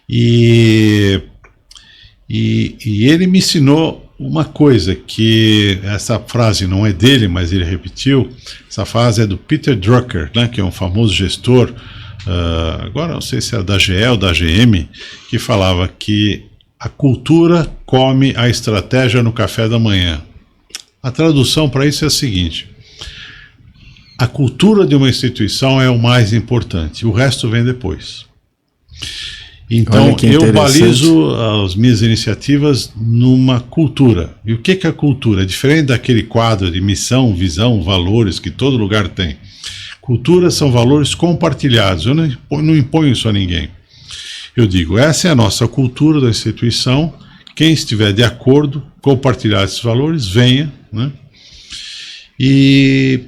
E ele me ensinou uma coisa, que essa frase não é dele, mas ele repetiu. Essa frase é do Peter Drucker, né, que é um famoso gestor, agora não sei se era da GE ou da GM, que falava que a cultura come a estratégia no café da manhã. A tradução para isso é a seguinte: a cultura de uma instituição é o mais importante, o resto vem depois. Então, eu balizo as minhas iniciativas numa cultura. E o que é a cultura? É diferente daquele quadro de missão, visão, valores que todo lugar tem. Cultura são valores compartilhados. Eu não imponho isso a ninguém. Eu digo, essa é a nossa cultura da instituição. Quem estiver de acordo, compartilhar esses valores, venha, né? E...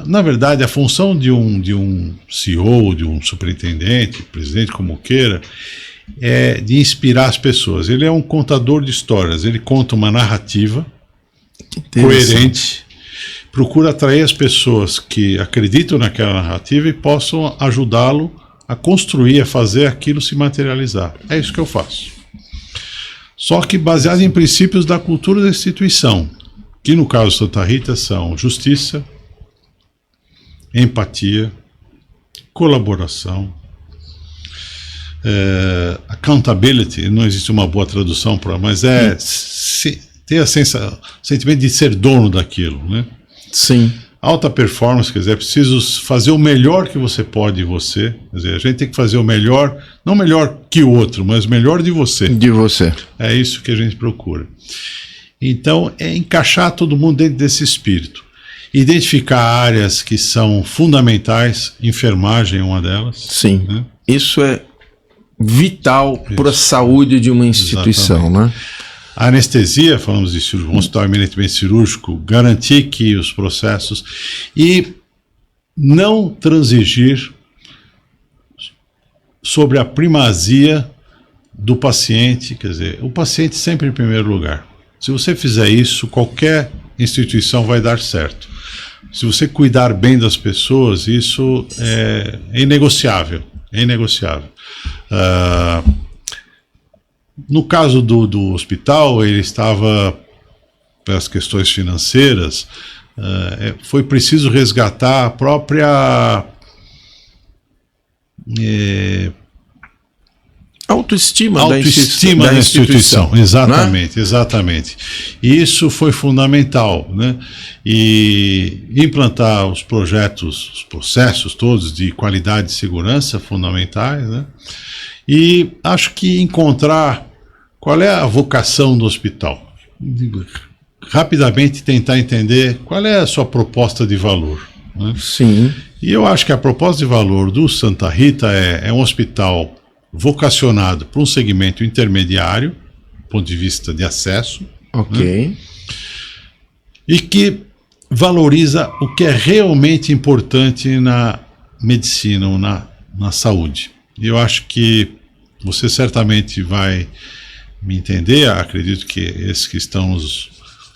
Na verdade, a função de um CEO, de um superintendente, presidente, como queira, é de inspirar as pessoas. Ele é um contador de histórias, ele conta uma narrativa coerente, procura atrair as pessoas que acreditam naquela narrativa e possam ajudá-lo a construir, a fazer aquilo se materializar. É isso que eu faço. Só que baseado em princípios da cultura da instituição, que no caso de Santa Rita são justiça, empatia, colaboração, accountability, não existe uma boa tradução para, mas ter o sentimento de ser dono daquilo, né? Sim. Alta performance, quer dizer, é preciso fazer o melhor que você pode de você. Quer dizer, a gente tem que fazer o melhor, não melhor que o outro, mas o melhor de você. De você. É isso que a gente procura. Então, é encaixar todo mundo dentro desse espírito. Identificar áreas que são fundamentais, enfermagem é uma delas. Sim. Né? Isso é vital para a saúde de uma instituição, exatamente, né? A anestesia, falamos de um hospital eminentemente cirúrgico, garantir que os processos e não transigir sobre a primazia do paciente, quer dizer, o paciente sempre em primeiro lugar. Se você fizer isso, qualquer instituição vai dar certo. Se você cuidar bem das pessoas, isso é inegociável. É inegociável. No caso do hospital, ele estava, pelas questões financeiras, foi preciso resgatar a própria autoestima da instituição. Exatamente, né? Exatamente. Isso foi fundamental, né? E implantar os projetos, os processos todos de qualidade e segurança fundamentais, né? E acho que encontrar qual é a vocação do hospital. Rapidamente tentar entender qual é a sua proposta de valor, né? Sim. E eu acho que a proposta de valor do Santa Rita é um hospital vocacionado para um segmento intermediário, do ponto de vista de acesso. Ok. Né? E que valoriza o que é realmente importante na medicina ou na saúde. E eu acho que você certamente vai me entender, acredito que esses que estão nos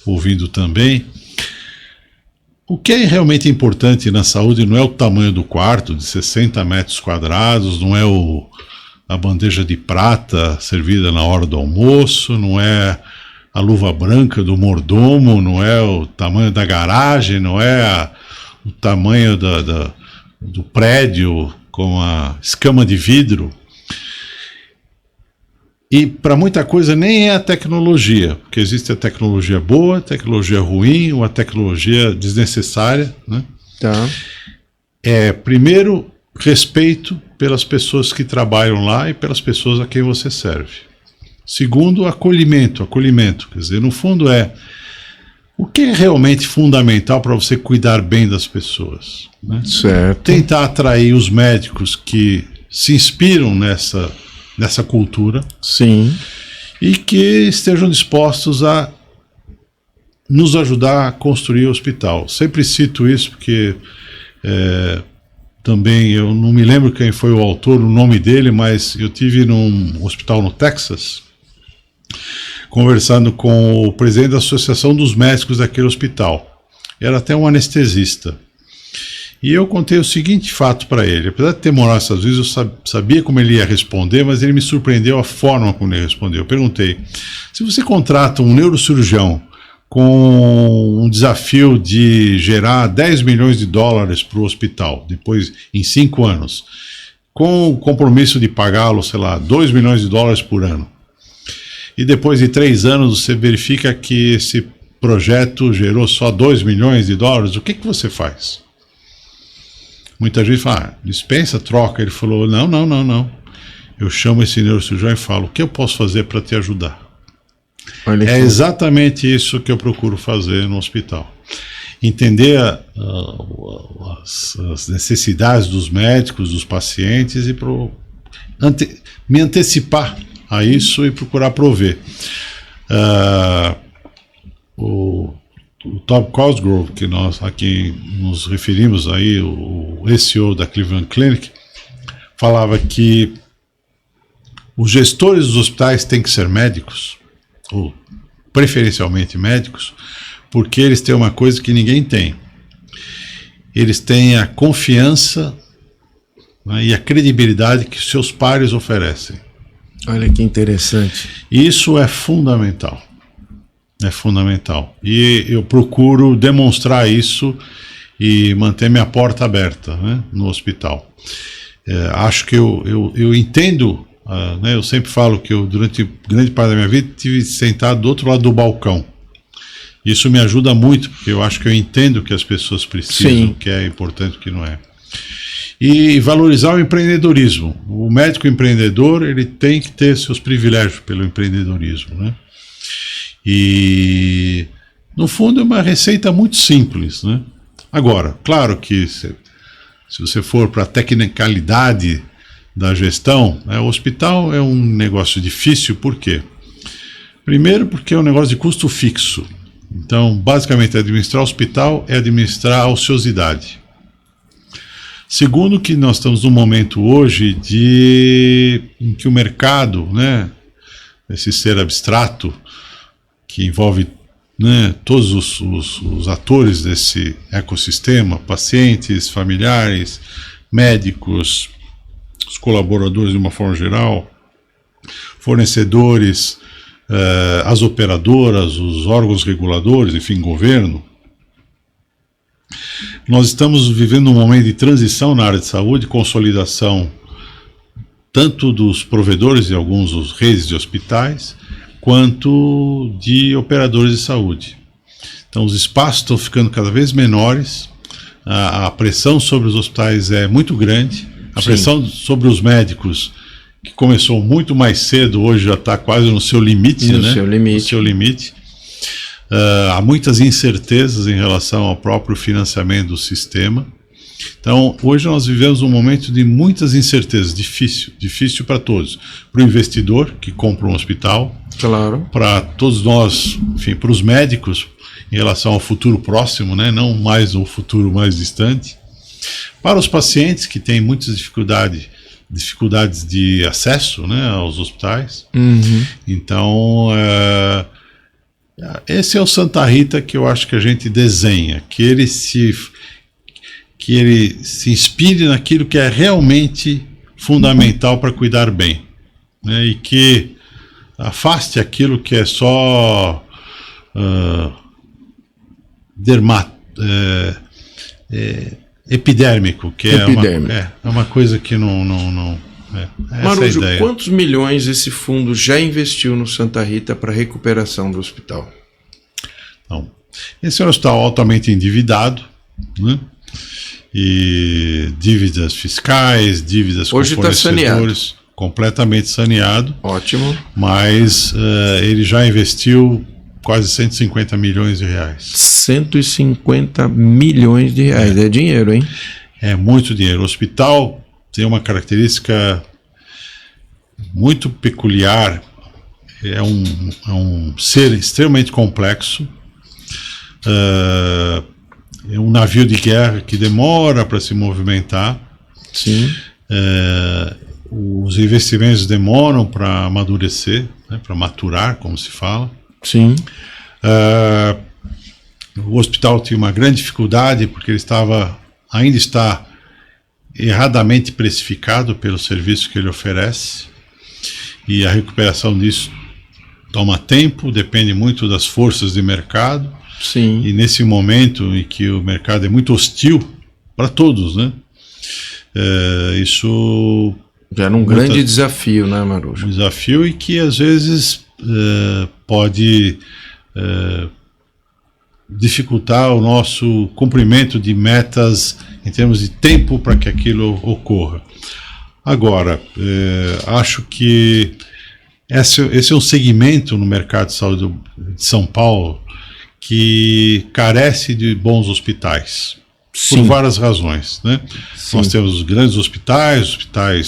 ouvindo também. O que é realmente importante na saúde não é o tamanho do quarto, de 60 metros quadrados, não é a bandeja de prata servida na hora do almoço, não é a luva branca do mordomo, não é o tamanho da garagem, não é o tamanho do prédio com a escama de vidro. E para muita coisa nem é a tecnologia, porque existe a tecnologia boa, a tecnologia ruim, ou a tecnologia desnecessária, né? Tá. Primeiro, respeito pelas pessoas que trabalham lá e pelas pessoas a quem você serve. Segundo, acolhimento, quer dizer, no fundo o que é realmente fundamental para você cuidar bem das pessoas, né? Certo. Tentar atrair os médicos que se inspiram nessa cultura. Sim. E que estejam dispostos a nos ajudar a construir o hospital. Sempre cito isso porque também eu não me lembro quem foi o autor, o nome dele, mas eu tive num hospital no Texas, conversando com o presidente da Associação dos Médicos daquele hospital. Era até um anestesista. E eu contei o seguinte fato para ele. Apesar de ter morado nos Estados Unidos, eu sabia como ele ia responder, mas ele me surpreendeu a forma como ele respondeu. Eu perguntei, se você contrata um neurocirurgião com um desafio de gerar 10 milhões de dólares para o hospital, depois em 5 anos, com o compromisso de pagá-lo, sei lá, 2 milhões de dólares por ano, e depois de 3 anos você verifica que esse projeto gerou só 2 milhões de dólares, o que você faz? Muita gente fala, dispensa, troca. Ele falou, não. Eu chamo esse neurocirurgião e falo, o que eu posso fazer para te ajudar? Olha é exatamente isso que eu procuro fazer no hospital. Entender as necessidades dos médicos, dos pacientes e me antecipar a isso e procurar prover. O Tom Cosgrove, que nós aqui nos referimos aí, o SEO da Cleveland Clinic, falava que os gestores dos hospitais têm que ser médicos, ou preferencialmente médicos, porque eles têm uma coisa que ninguém tem. Eles têm a confiança, né, e a credibilidade que seus pares oferecem. Olha que interessante. Isso é fundamental. É fundamental. E eu procuro demonstrar isso e manter minha porta aberta, né, no hospital. Acho que eu entendo, né, eu sempre falo que eu, durante grande parte da minha vida, estive sentado do outro lado do balcão, Isso me ajuda muito, porque eu acho que eu entendo o que as pessoas precisam, Sim. o que é importante e o que não é. E valorizar o empreendedorismo. O médico empreendedor, ele tem que ter seus privilégios pelo empreendedorismo, né? E, no fundo, é uma receita muito simples, né? Agora, claro que se você for para a tecnicalidade da gestão, né, o hospital é um negócio difícil, por quê? Primeiro, porque é um negócio de custo fixo. Então, basicamente, administrar o hospital é administrar a ociosidade. Segundo, que nós estamos num momento hoje em que o mercado, né, esse ser abstrato, que envolve, né, todos os atores desse ecossistema, pacientes, familiares, médicos, os colaboradores de uma forma geral, fornecedores, as operadoras, os órgãos reguladores, enfim, governo. Nós estamos vivendo um momento de transição na área de saúde, consolidação tanto dos provedores de alguns dos redes de hospitais, quanto de operadores de saúde. Então os espaços estão ficando cada vez menores, a pressão sobre os hospitais é muito grande, a pressão sobre os médicos, que começou muito mais cedo, hoje já está quase no seu limite, no seu limite. Há muitas incertezas em relação ao próprio financiamento do sistema. Então, hoje nós vivemos um momento de muitas incertezas, difícil para todos. Para o investidor que compra um hospital, claro, para todos nós, enfim, para os médicos em relação ao futuro próximo, né? Não mais o futuro mais distante. Para os pacientes que têm muitas dificuldades de acesso, né, aos hospitais. Uhum. Então, esse é o Santa Rita que eu acho que a gente desenha, que ele se inspire naquilo que é realmente fundamental para cuidar bem, né, e que afaste aquilo que é só epidérmico, que é uma coisa que não essa Marujo, é a ideia. Quantos milhões esse fundo já investiu no Santa Rita para a recuperação do hospital? Então, esse é um hospital altamente endividado, né? E dívidas fiscais, dívidas com fornecedores, completamente saneado. Ótimo. Mas ele já investiu quase 150 milhões de reais. 150 milhões de reais, é dinheiro, hein? É muito dinheiro. O hospital tem uma característica muito peculiar, é um ser extremamente complexo, é um navio de guerra que demora para se movimentar. Sim. Os investimentos demoram para amadurecer, né, para maturar, como se fala. Sim. O hospital tinha uma grande dificuldade porque ele ainda está erradamente precificado pelo serviço que ele oferece, e a recuperação disso toma tempo, depende muito das forças de mercado. Sim. E nesse momento em que o mercado é muito hostil para todos, né? Isso já era um grande desafio, né, Marujo? Um desafio, e que às vezes pode dificultar o nosso cumprimento de metas em termos de tempo para que aquilo ocorra. Agora, acho que esse é um segmento no mercado de saúde de São Paulo que carece de bons hospitais. Sim. Por várias razões, né? Nós temos os grandes hospitais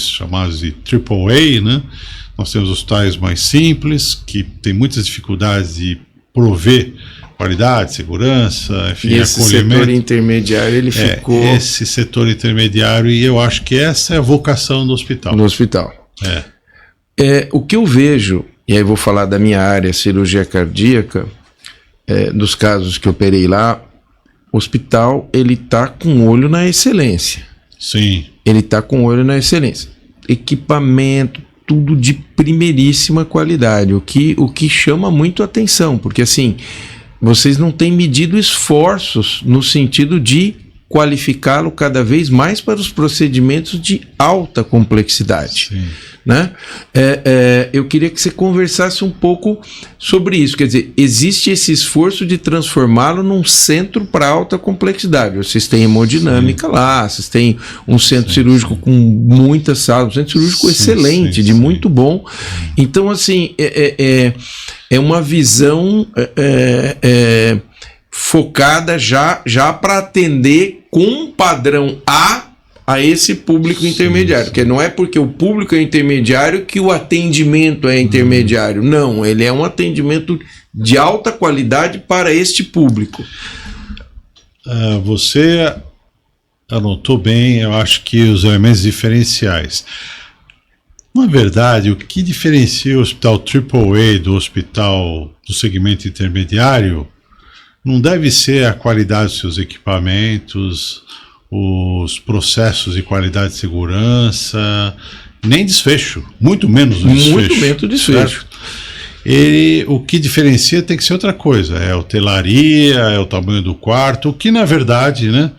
chamados de AAA, né? Nós temos hospitais mais simples, que têm muitas dificuldades de prover qualidade, segurança, enfim, e esse setor intermediário, ele ficou... Esse setor intermediário, e eu acho que essa é a vocação do hospital. Do hospital. O que eu vejo, e aí vou falar da minha área, cirurgia cardíaca, dos casos que eu operei lá, o hospital, ele está com olho na excelência. Sim. Ele está com olho na excelência. Equipamento, tudo de primeiríssima qualidade, o que chama muito atenção, porque assim, vocês não têm medido esforços no sentido de qualificá-lo cada vez mais para os procedimentos de alta complexidade. Sim. né? Eu queria que você conversasse um pouco sobre isso. Quer dizer, existe esse esforço de transformá-lo num centro para alta complexidade. Vocês têm hemodinâmica lá, vocês têm um centro cirúrgico com muitas salas, um centro cirúrgico excelente, de muito bom. Então, assim, é uma visão focada já para atender com um padrão a esse público intermediário, porque não é porque o público é intermediário que o atendimento é intermediário, não, ele é um atendimento de alta qualidade para este público. Você anotou bem, eu acho que os elementos diferenciais. Na verdade, o que diferencia o hospital AAA do hospital do segmento intermediário não deve ser a qualidade dos seus equipamentos, os processos de qualidade de segurança, nem desfecho, muito menos desfecho. Muito menos desfecho. O que diferencia tem que ser outra coisa, é a hotelaria, é o tamanho do quarto, o que na verdade, né,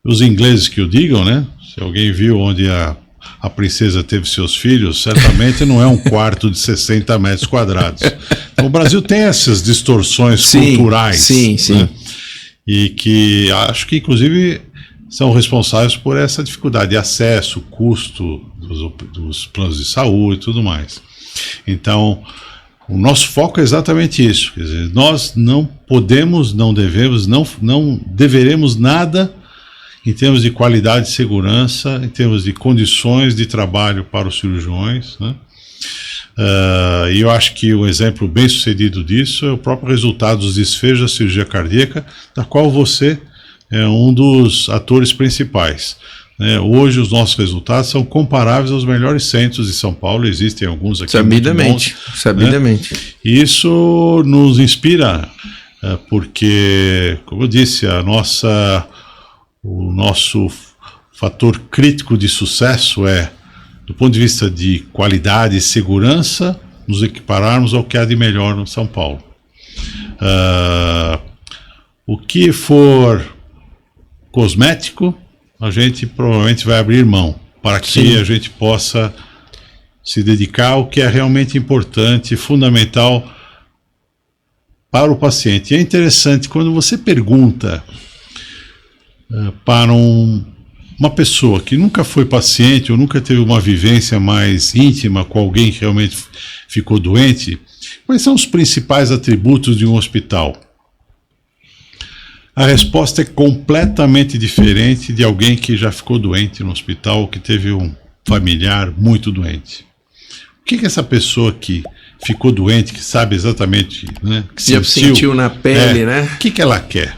os ingleses que o digam, né, se alguém viu onde a princesa teve seus filhos, certamente não é um quarto de 60 metros quadrados. Então, o Brasil tem essas distorções culturais. Sim. Né? E que acho que, inclusive, são responsáveis por essa dificuldade de acesso, custo dos planos de saúde e tudo mais. Então, o nosso foco é exatamente isso. Quer dizer, nós não podemos, não devemos, não deveremos nada em termos de qualidade de segurança, em termos de condições de trabalho para os cirurgiões, né? E eu acho que um exemplo bem sucedido disso é o próprio resultado dos desfechos da cirurgia cardíaca, da qual você é um dos atores principais. Hoje os nossos resultados são comparáveis aos melhores centros de São Paulo, existem alguns aqui. Sabidamente. Né? E isso nos inspira, porque, como eu disse, o nosso fator crítico de sucesso é, do ponto de vista de qualidade e segurança, nos equipararmos ao que há de melhor no São Paulo. O que for cosmético, a gente provavelmente vai abrir mão, para que a gente possa se dedicar ao que é realmente importante e fundamental para o paciente. E é interessante, quando você pergunta para uma pessoa que nunca foi paciente ou nunca teve uma vivência mais íntima com alguém que realmente ficou doente, quais são os principais atributos de um hospital? A resposta é completamente diferente de alguém que já ficou doente no hospital ou que teve um familiar muito doente. O que essa pessoa que ficou doente, que sabe exatamente, né, que sentiu na pele, né? O que ela quer?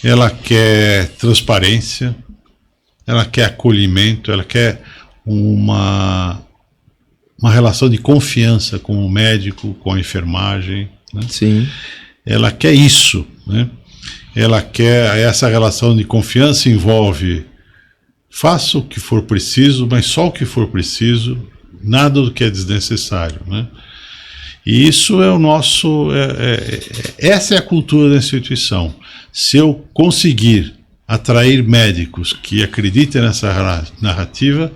Ela quer transparência, ela quer acolhimento, ela quer uma relação de confiança com o médico, com a enfermagem, né? Sim. Ela quer isso, né? Ela quer, essa relação de confiança envolve faça o que for preciso, mas só o que for preciso, nada do que é desnecessário, né? E isso é o nosso, essa é a cultura da instituição. Se eu conseguir atrair médicos que acreditem nessa narrativa,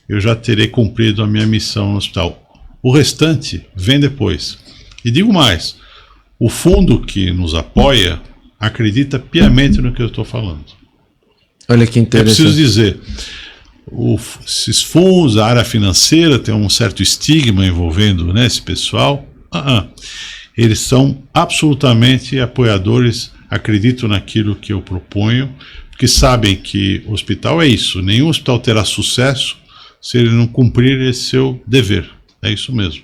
eu já terei cumprido a minha missão no hospital. O restante vem depois. E digo mais, o fundo que nos apoia acredita piamente no que eu estou falando. Olha que interessante. É preciso dizer, esses fundos, a área financeira tem um certo estigma envolvendo, né, esse pessoal. Eles são absolutamente apoiadores, acreditam naquilo que eu proponho, porque sabem que o hospital é isso, nenhum hospital terá sucesso se ele não cumprir esse seu dever. É isso mesmo.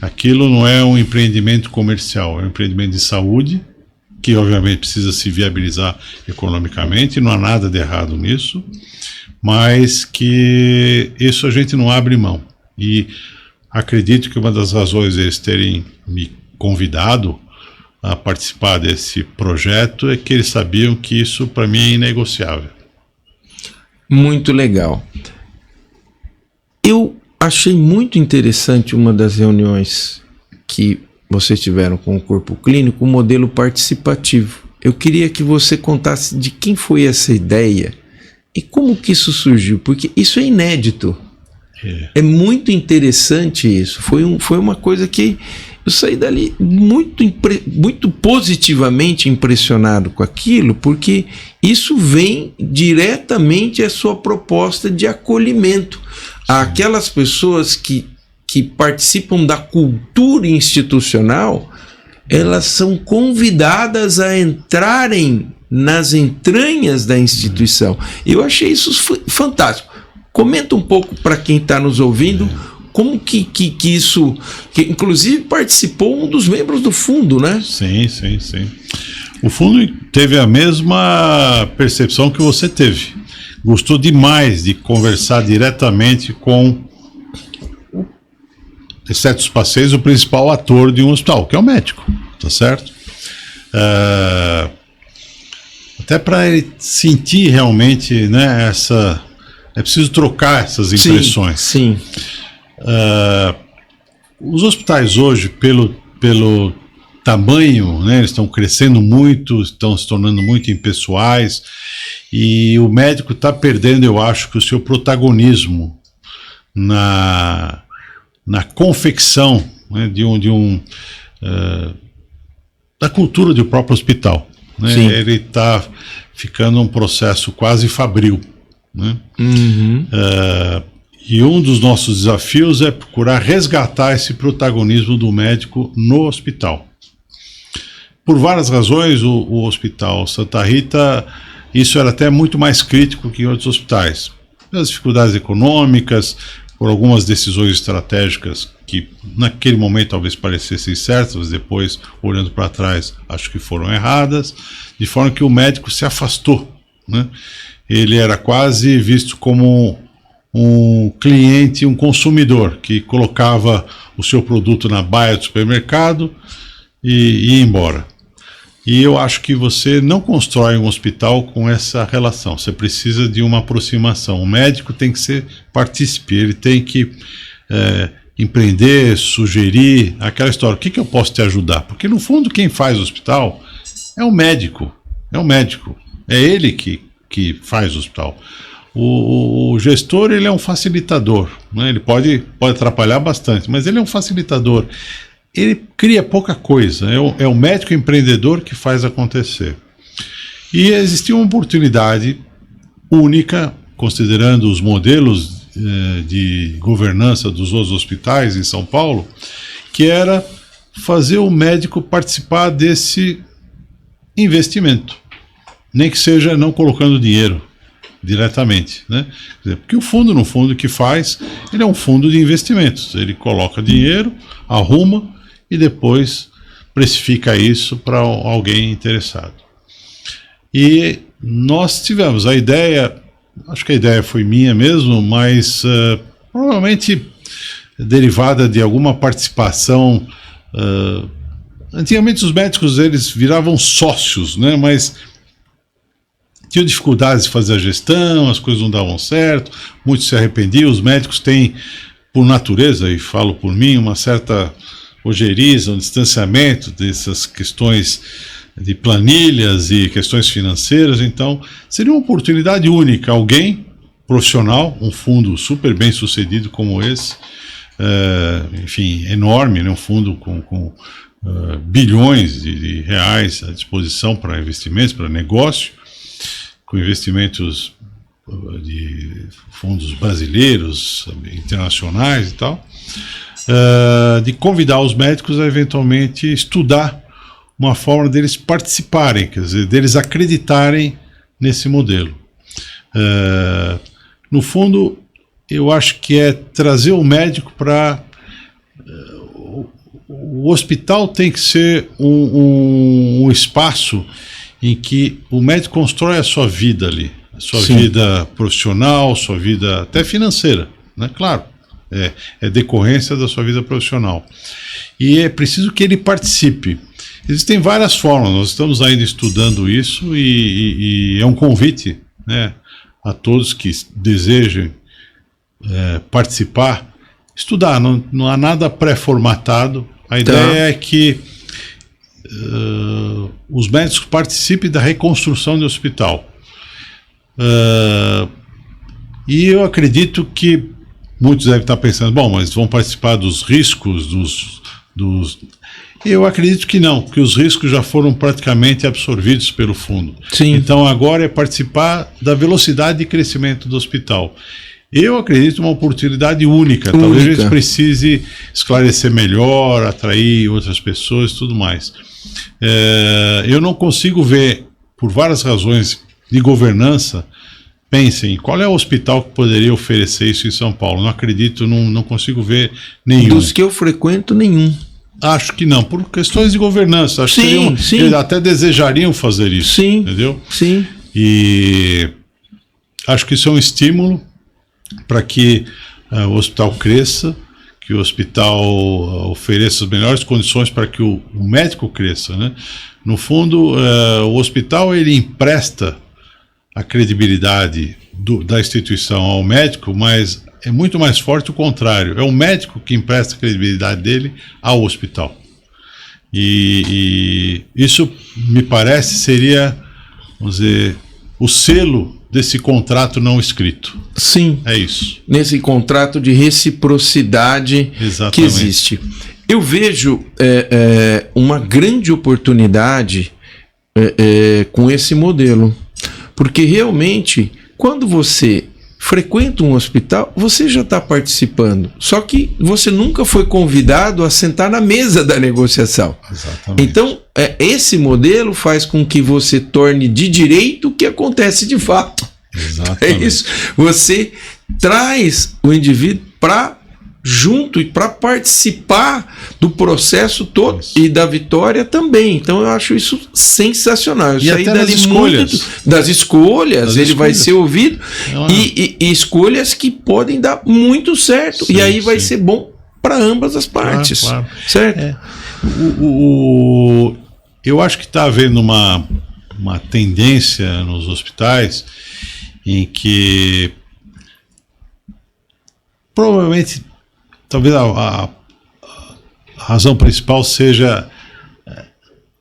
Aquilo não é um empreendimento comercial, é um empreendimento de saúde, que obviamente precisa se viabilizar economicamente, não há nada de errado nisso, mas que isso a gente não abre mão. E acredito que uma das razões deles terem me convidado a participar desse projeto é que eles sabiam que isso para mim é inegociável. Muito legal. Eu achei muito interessante uma das reuniões que vocês tiveram com o corpo clínico, o modelo participativo. Eu queria que você contasse de quem foi essa ideia e como que isso surgiu, porque isso é inédito. É muito interessante isso. Foi uma coisa que eu saí dali muito positivamente impressionado com aquilo, porque isso vem diretamente à sua proposta de acolhimento. Aquelas pessoas que participam da cultura institucional, elas são convidadas a entrarem nas entranhas da instituição. Eu achei isso fantástico. Comenta um pouco para quem está nos ouvindo como que isso, que inclusive participou um dos membros do fundo, né? Sim. O fundo teve a mesma percepção que você teve. Gostou demais de conversar diretamente com, exceto os passeios, o principal ator de um hospital, que é o médico, tá certo? Até para ele sentir realmente, né, é preciso trocar essas impressões. Sim. Os hospitais hoje, pelo tamanho, né, eles estão crescendo muito, estão se tornando muito impessoais, e o médico está perdendo, eu acho, que o seu protagonismo na confecção, né, da cultura do próprio hospital. Né? Ele está ficando um processo quase fabril. Né? E um dos nossos desafios é procurar resgatar esse protagonismo do médico no hospital. Por várias razões, o Hospital Santa Rita, isso era até muito mais crítico que em outros hospitais. Pelas dificuldades econômicas, por algumas decisões estratégicas que naquele momento talvez parecessem certas, mas depois, olhando para trás, acho que foram erradas, de forma que o médico se afastou, né? Ele era quase visto como um cliente, um consumidor, que colocava o seu produto na baia do supermercado e ia embora. E eu acho que você não constrói um hospital com essa relação, você precisa de uma aproximação. O médico tem que ser partícipe, ele tem que empreender, sugerir, aquela história, o que eu posso te ajudar? Porque no fundo quem faz o hospital é o médico, é ele que faz o hospital. O gestor, ele é um facilitador, né? Ele pode atrapalhar bastante, mas ele é um facilitador. Ele cria pouca coisa, é o médico empreendedor que faz acontecer. E existia uma oportunidade única, considerando os modelos de governança dos outros hospitais em São Paulo, que era fazer o médico participar desse investimento, nem que seja não colocando dinheiro diretamente, né? Porque o fundo, no fundo, que faz, ele é um fundo de investimentos, ele coloca dinheiro, arruma e depois precifica isso para alguém interessado. E nós tivemos a ideia, acho que a ideia foi minha mesmo, mas provavelmente derivada de alguma participação. Antigamente os médicos, eles viravam sócios, né? Mas tinham dificuldades de fazer a gestão, as coisas não davam certo, muitos se arrependiam. Os médicos têm, por natureza, e falo por mim, uma certa ojeriza, um distanciamento dessas questões de planilhas e questões financeiras. Então seria uma oportunidade única, alguém profissional, um fundo super bem sucedido como esse, enfim, enorme, né? Um fundo com bilhões de reais à disposição para investimentos, para negócio, com investimentos de fundos brasileiros, internacionais e tal, de convidar os médicos a eventualmente estudar uma forma deles participarem, quer dizer, deles acreditarem nesse modelo. No fundo, eu acho que é trazer o médico para... O hospital tem que ser um espaço em que o médico constrói a sua vida ali, a sua Sim. vida profissional, sua vida até financeira, né? Claro, é decorrência da sua vida profissional. E é preciso que ele participe. Existem várias formas, nós estamos ainda estudando isso e é um convite, né, a todos que desejem participar, estudar, não há nada pré-formatado. A ideia é que os médicos participem da reconstrução do hospital. E eu acredito que muitos devem estar pensando, bom, mas vão participar dos riscos, dos... Eu acredito que não, que os riscos já foram praticamente absorvidos pelo fundo. Sim. Então agora é participar da velocidade de crescimento do hospital. Eu acredito uma oportunidade única. Talvez a gente precise esclarecer melhor, atrair outras pessoas e tudo mais. Eu não consigo ver, por várias razões de governança, pensem, qual é o hospital que poderia oferecer isso em São Paulo? Não acredito, não consigo ver nenhum. Dos que eu frequento, nenhum. Acho que não, por questões de governança. Acho que eles até desejariam fazer isso. Sim, entendeu? Sim. E acho que isso é um estímulo para que o hospital cresça, que o hospital ofereça as melhores condições para que o médico cresça, né? No fundo, o hospital ele empresta a credibilidade da instituição ao médico, mas é muito mais forte o contrário. É o médico que empresta a credibilidade dele ao hospital. E isso, me parece, seria, vamos dizer, o selo desse contrato não escrito. Sim. É isso. Nesse contrato de reciprocidade que existe. Eu vejo uma grande oportunidade com esse modelo. Porque realmente, quando você frequenta um hospital, você já está participando. Só que você nunca foi convidado a sentar na mesa da negociação. Exatamente. Então, esse modelo faz com que você torne de direito o que acontece de fato. Exatamente. É isso. Você traz o indivíduo para junto e para participar do processo todo e da vitória também. Então eu acho isso sensacional. E até das escolhas. Das escolhas, ele vai ser ouvido e escolhas que podem dar muito certo. Sim, e aí vai ser bom para ambas as partes. Claro. Certo? Eu acho que está havendo uma tendência nos hospitais em que provavelmente talvez a razão principal seja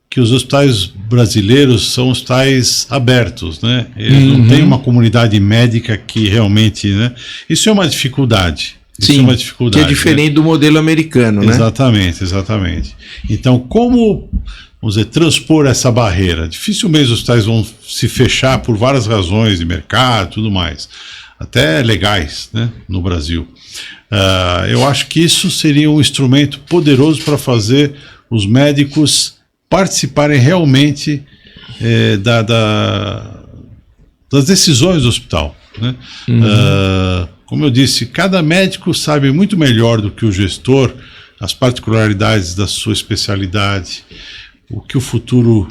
que os hospitais brasileiros são hospitais abertos, né? Eles não têm uma comunidade médica que realmente, né? Isso é uma dificuldade. Sim, isso é uma dificuldade, que é diferente do modelo americano, né? Exatamente. Então, como, vamos dizer, transpor essa barreira? Dificilmente os hospitais vão se fechar por várias razões de mercado e tudo mais, até legais, né, no Brasil. Eu acho que isso seria um instrumento poderoso para fazer os médicos participarem realmente das decisões do hospital, né? Como eu disse, cada médico sabe muito melhor do que o gestor as particularidades da sua especialidade, o que o futuro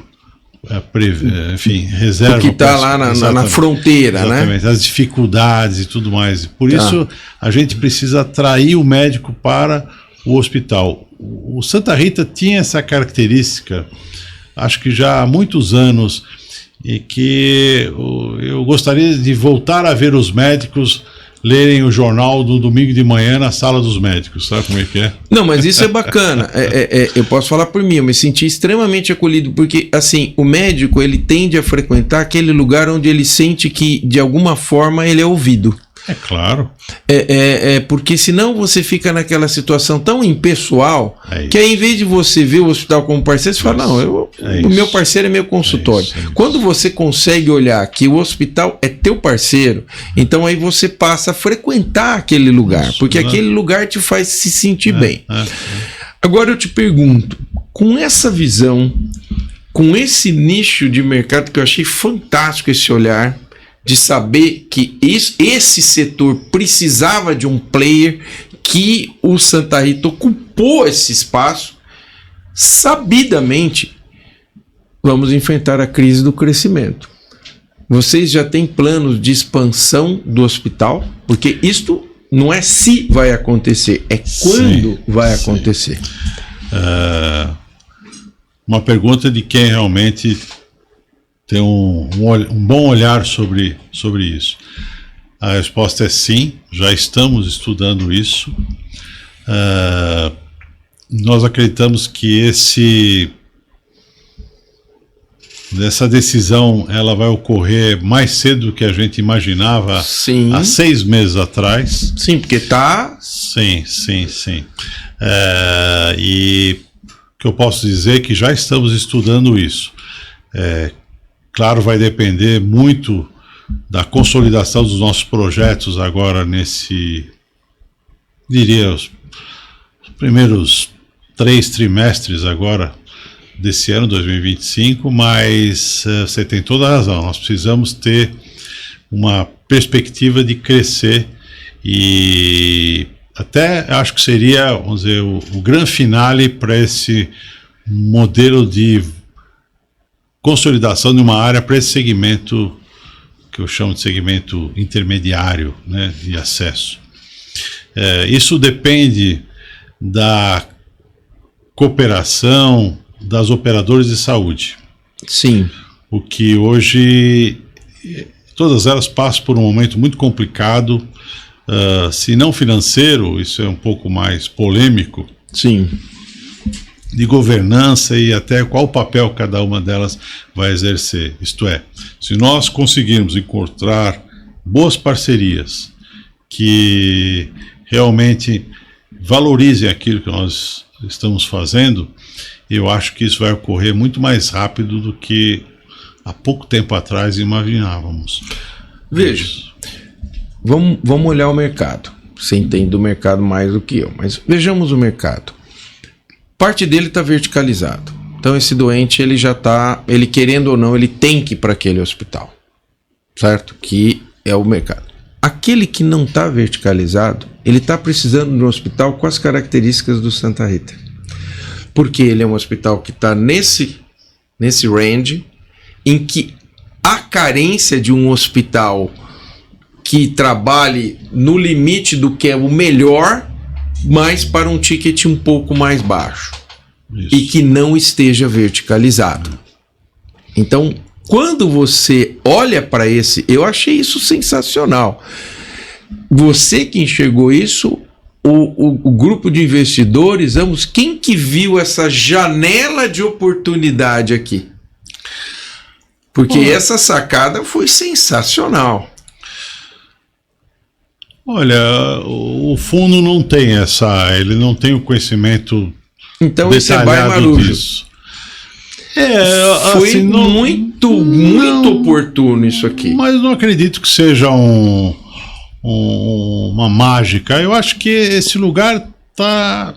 reserva. O que está lá na fronteira, exatamente, né? As dificuldades e tudo mais. Por isso, a gente precisa atrair o médico para o hospital. O Santa Rita tinha essa característica, acho que já há muitos anos, e que eu gostaria de voltar a ver os médicos lerem o jornal do domingo de manhã na sala dos médicos, sabe como é que é? Não, mas isso é bacana. Eu posso falar por mim, eu me senti extremamente acolhido, porque assim, o médico ele tende a frequentar aquele lugar onde ele sente que de alguma forma ele é ouvido. É claro. Porque senão você fica naquela situação tão impessoal que aí, em vez de você ver o hospital como parceiro, você fala, não, o meu parceiro é meu consultório. Quando você consegue olhar que o hospital é teu parceiro, então aí você passa a frequentar aquele lugar, porque aquele lugar te faz se sentir bem. Agora eu te pergunto, com essa visão, com esse nicho de mercado que eu achei fantástico esse olhar, de saber que esse setor precisava de um player, que o Santa Rita ocupou esse espaço, sabidamente vamos enfrentar a crise do crescimento. Vocês já têm planos de expansão do hospital? Porque isto não é se vai acontecer, é quando vai acontecer. Uma pergunta de quem realmente tem um bom olhar sobre isso. A resposta é sim, já estamos estudando isso. Nós acreditamos que Essa decisão ela vai ocorrer mais cedo do que a gente imaginava. Sim. Há 6 meses atrás. Sim, porque tá... Sim. E o que eu posso dizer é que já estamos estudando isso. Claro, vai depender muito da consolidação dos nossos projetos agora diria, os primeiros 3 trimestres agora desse ano, 2025, mas você tem toda a razão, nós precisamos ter uma perspectiva de crescer e até acho que seria, vamos dizer, o grande finale para esse modelo de consolidação de uma área para esse segmento que eu chamo de segmento intermediário, né, de acesso. Isso depende da cooperação das operadoras de saúde. Sim. O que hoje, todas elas passam por um momento muito complicado, se não financeiro, isso é um pouco mais polêmico. Sim. De governança e até qual papel cada uma delas vai exercer. Isto é, se nós conseguirmos encontrar boas parcerias que realmente valorizem aquilo que nós estamos fazendo, eu acho que isso vai ocorrer muito mais rápido do que há pouco tempo atrás imaginávamos. Veja, vamos olhar o mercado. Você entende do mercado mais do que eu, mas vejamos o mercado. Parte dele está verticalizado. Então esse doente, ele já está, ele querendo ou não, ele tem que ir para aquele hospital, certo? Que é o mercado. Aquele que não está verticalizado, ele está precisando de um hospital com as características do Santa Rita. Porque ele é um hospital que está nesse range, em que a carência de um hospital que trabalhe no limite do que é o melhor, mas para um ticket um pouco mais baixo. Isso. E que não esteja verticalizado. Então, quando você olha para esse... Eu achei isso sensacional. Você que enxergou isso, o grupo de investidores, quem que viu essa janela de oportunidade aqui? Porque essa sacada foi sensacional. Olha, o fundo não tem ele não tem o conhecimento então isso é Vai Marujo. Foi assim, muito oportuno isso aqui. Mas não acredito que seja uma mágica. Eu acho que esse lugar tá...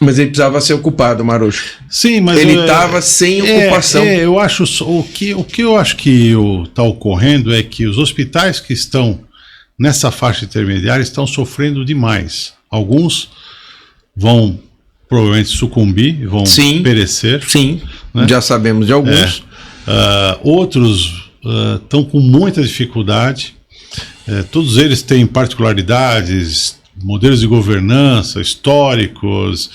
Mas ele precisava ser ocupado, Marujo. Sim, mas ele estava sem ocupação. Eu acho o que eu acho que está ocorrendo é que os hospitais que estão nessa faixa intermediária estão sofrendo demais. Alguns vão provavelmente sucumbir, vão perecer. Sim, né? Já sabemos de alguns. Outros estão com muita dificuldade. Todos eles têm particularidades, modelos de governança, históricos.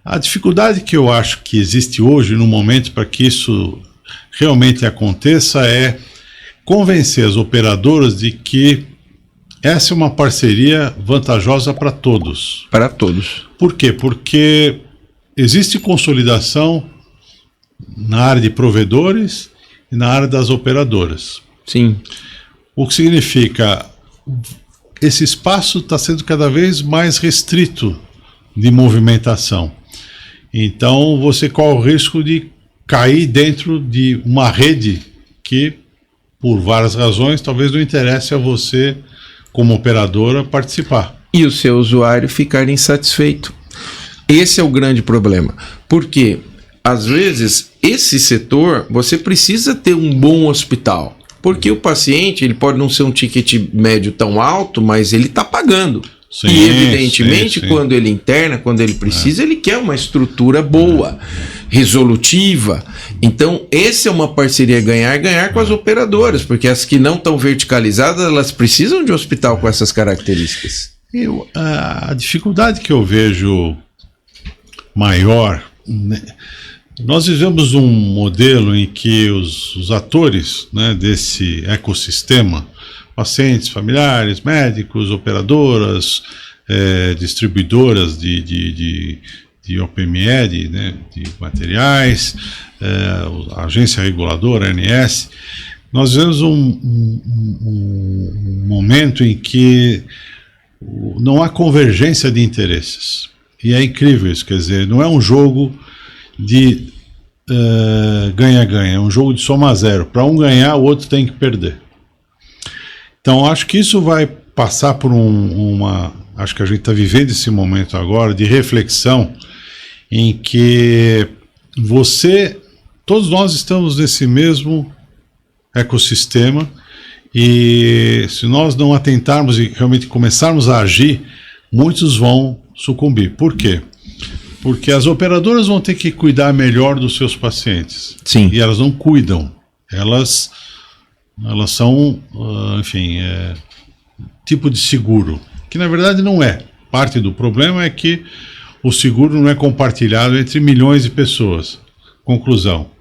A dificuldade que eu acho que existe hoje no momento para que isso realmente aconteça é convencer as operadoras de que essa é uma parceria vantajosa para todos. Para todos. Por quê? Porque existe consolidação na área de provedores e na área das operadoras. Sim. O que significa esse espaço está sendo cada vez mais restrito de movimentação. Então você corre o risco de cair dentro de uma rede que, por várias razões, talvez não interesse a você, como operadora, participar. E o seu usuário ficar insatisfeito. Esse é o grande problema. Porque, às vezes, esse setor, você precisa ter um bom hospital. Porque o paciente, ele pode não ser um ticket médio tão alto, mas ele está pagando. Sim, e, evidentemente, quando ele interna, quando ele precisa, ele quer uma estrutura boa, resolutiva. Então, essa é uma parceria ganhar-ganhar com as operadoras, porque as que não estão verticalizadas, elas precisam de um hospital com essas características. A dificuldade que eu vejo maior, né? Nós vivemos um modelo em que os atores, né, desse ecossistema, pacientes, familiares, médicos, operadoras, distribuidoras de de OPME, de materiais, a agência reguladora, a ANS, nós vemos um momento em que não há convergência de interesses. E é incrível isso, quer dizer, não é um jogo de ganha-ganha, é um jogo de soma zero. Para um ganhar, o outro tem que perder. Então, acho que isso vai passar por acho que a gente está vivendo esse momento agora de reflexão em que todos nós estamos nesse mesmo ecossistema, e se nós não atentarmos e realmente começarmos a agir, muitos vão sucumbir. Por quê? Porque as operadoras vão ter que cuidar melhor dos seus pacientes. Sim. E elas não cuidam. Elas são, enfim, tipo de seguro, que na verdade não é. Parte do problema é que o seguro não é compartilhado entre milhões de pessoas. Conclusão.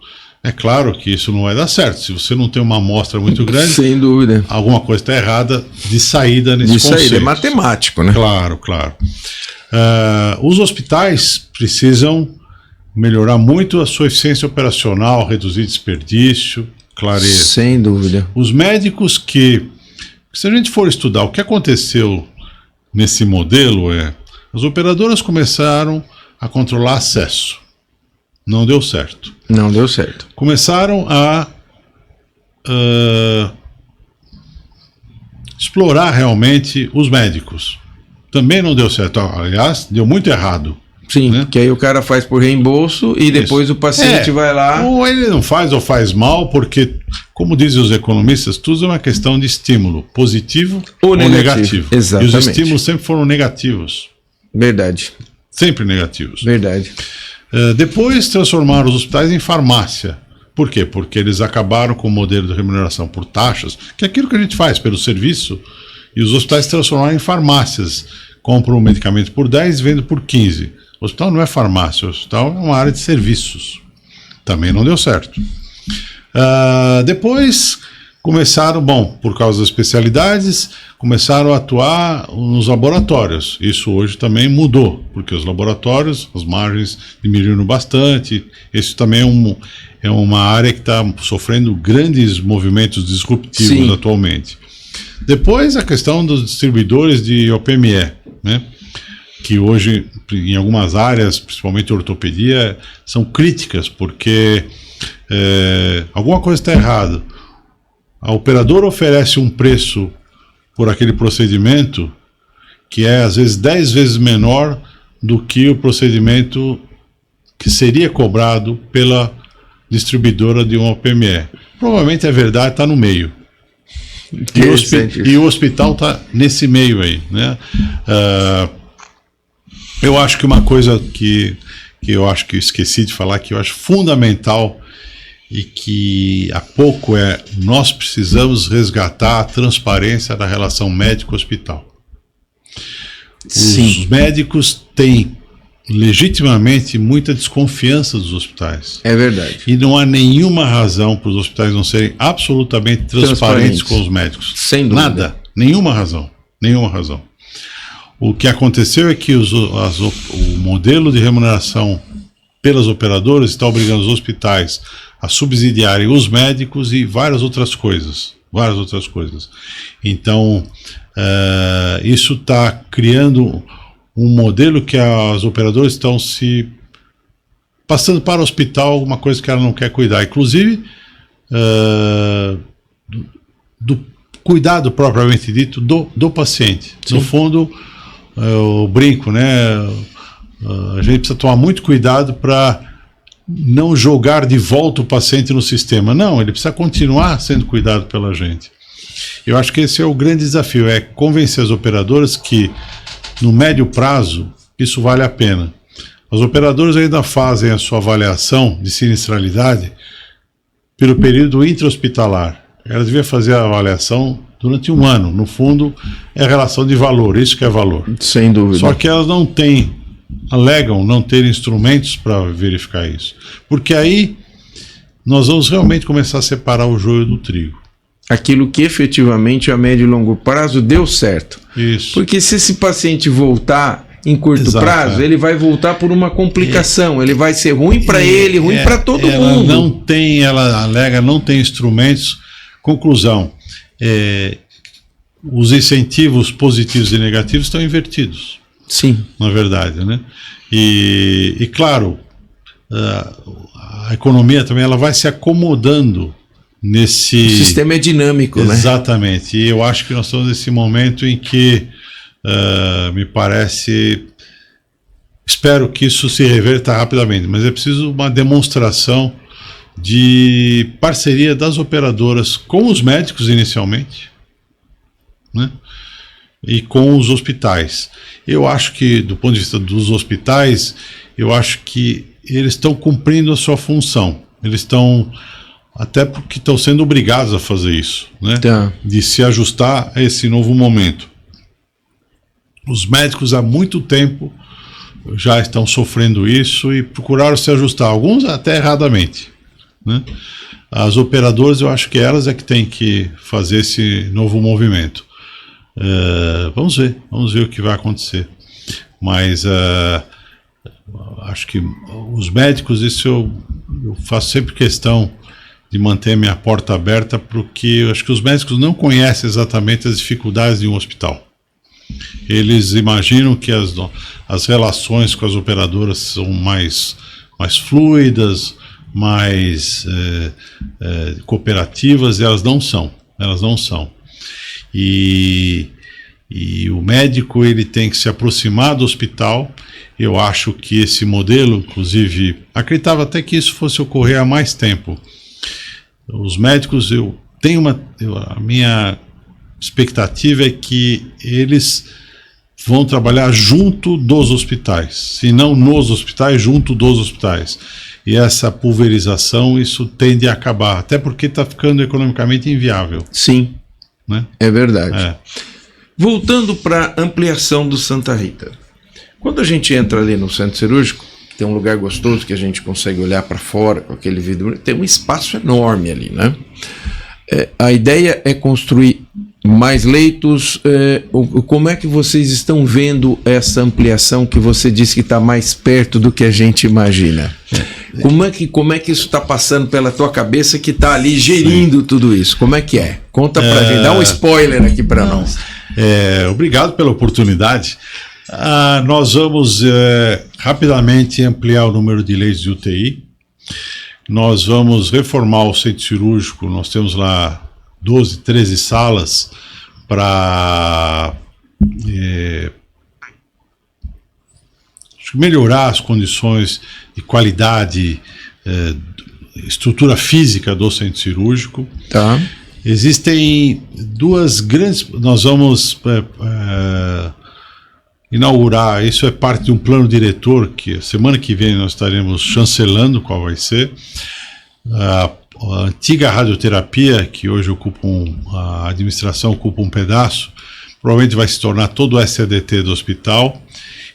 É claro que isso não vai dar certo. Se você não tem uma amostra muito grande, sem dúvida, alguma coisa está errada de saída nesse conceito. De saída, é matemático, né? Claro, claro. Os hospitais precisam melhorar muito a sua eficiência operacional, reduzir desperdício, clareza. Sem dúvida. Os médicos se a gente for estudar o que aconteceu nesse modelo, as operadoras começaram a controlar acesso. Não deu certo. Não deu certo. Começaram a explorar realmente os médicos. Também não deu certo. Aliás, deu muito errado. Sim, né? Que aí o cara faz por reembolso e depois o paciente vai lá... Ou ele não faz ou faz mal, porque, como dizem os economistas, tudo é uma questão de estímulo, positivo ou negativo. Exatamente. E os estímulos sempre foram negativos. Verdade. Sempre negativos. Verdade. Depois transformaram os hospitais em farmácia. Por quê? Porque eles acabaram com o modelo de remuneração por taxas, que é aquilo que a gente faz pelo serviço, e os hospitais se transformaram em farmácias. Compram um medicamento por 10 e vendem por 15. O hospital não é farmácia, o hospital é uma área de serviços. Também não deu certo. Depois começaram, por causa das especialidades, começaram a atuar nos laboratórios. Isso hoje também mudou, porque os laboratórios, as margens diminuíram bastante. Isso também é uma área que está sofrendo grandes movimentos disruptivos. Sim. Atualmente. Depois a questão dos distribuidores de OPME, né? Que hoje, em algumas áreas, principalmente ortopedia, são críticas, porque alguma coisa está errada. A operadora oferece um preço por aquele procedimento que é, às vezes, 10 vezes menor do que o procedimento que seria cobrado pela distribuidora de uma OPME. Provavelmente a verdade está no meio. E o hospital está nesse meio aí, né? Eu acho que uma coisa que eu acho que eu esqueci de falar, que eu acho fundamental e que há pouco nós precisamos resgatar a transparência da relação médico-hospital. Os médicos têm legitimamente muita desconfiança dos hospitais. É verdade. E não há nenhuma razão para os hospitais não serem absolutamente transparentes com os médicos. Sem dúvida. Nada. Nenhuma razão. Nenhuma razão. O que aconteceu é que o modelo de remuneração pelas operadoras está obrigando os hospitais a subsidiarem os médicos e várias outras coisas. Então, isso está criando um modelo que as operadoras estão se passando para o hospital alguma coisa que ela não quer cuidar, inclusive do cuidado propriamente dito do paciente. Sim. No fundo, eu brinco, né? A gente precisa tomar muito cuidado para não jogar de volta o paciente no sistema. Não, ele precisa continuar sendo cuidado pela gente. Eu acho que esse é o grande desafio, é convencer as operadoras que no médio prazo isso vale a pena. As operadoras ainda fazem a sua avaliação de sinistralidade pelo período intra-hospitalar. Elas deviam fazer a avaliação durante um ano. No fundo, é a relação de valor, isso que é valor. Sem dúvida. Só que elas não têm, alegam não ter instrumentos para verificar isso. Porque aí nós vamos realmente começar a separar o joio do trigo. Aquilo que efetivamente a médio e longo prazo deu certo. Isso. Porque se esse paciente voltar em curto Exato, prazo, ele vai voltar por uma complicação. Ele vai ser ruim para ele, ruim para todo mundo. Ela alega, não tem instrumentos. Conclusão, os incentivos positivos e negativos estão invertidos. Sim. Na verdade, né? E claro, a economia também ela vai se acomodando nesse... O sistema é dinâmico, né? Exatamente. E eu acho que nós estamos nesse momento em que me parece... Espero que isso se reverta rapidamente, mas é preciso uma demonstração de parceria das operadoras com os médicos inicialmente, né? E com os hospitais. Eu acho que, do ponto de vista dos hospitais, eu acho que eles estão cumprindo a sua função. Eles estão, até porque estão sendo obrigados a fazer isso, né? Tá. De se ajustar a esse novo momento. Os médicos há muito tempo já estão sofrendo isso e procuraram se ajustar, alguns até erradamente, né? As operadoras, eu acho que elas é que têm que fazer esse novo movimento. Vamos ver o que vai acontecer. Mas acho que os médicos, isso eu faço sempre questão de manter minha porta aberta, porque eu acho que os médicos não conhecem exatamente as dificuldades de um hospital. Eles imaginam que as relações com as operadoras são mais fluidas, mais cooperativas, e elas não são. E o médico ele tem que se aproximar do hospital. Eu acho que esse modelo, inclusive, acreditava até que isso fosse ocorrer há mais tempo. Os médicos, a minha expectativa é que eles vão trabalhar junto dos hospitais, se não nos hospitais, junto dos hospitais. E essa pulverização, isso tende a acabar, até porque está ficando economicamente inviável. Sim, né? É verdade. Voltando para a ampliação do Santa Rita. Quando a gente entra ali no centro cirúrgico, tem um lugar gostoso que a gente consegue olhar para fora com aquele vidro, tem um espaço enorme ali, né? A ideia é construir mais leitos. Como é que vocês estão vendo essa ampliação que você disse que está mais perto do que a gente imagina? Como é que isso está passando pela tua cabeça que está ali gerindo Sim. tudo isso? Como é que é? Conta pra gente, dá um spoiler aqui para nós. Obrigado pela oportunidade. Nós vamos rapidamente ampliar o número de leitos de UTI. Nós vamos reformar o centro cirúrgico. Nós temos lá 12, 13 salas para melhorar as condições de qualidade, estrutura física do centro cirúrgico. Tá. Existem duas grandes... Nós vamos inaugurar, isso é parte de um plano diretor que semana que vem nós estaremos chancelando qual vai ser. A antiga radioterapia, que hoje a administração ocupa um pedaço, provavelmente vai se tornar todo o SADT do hospital.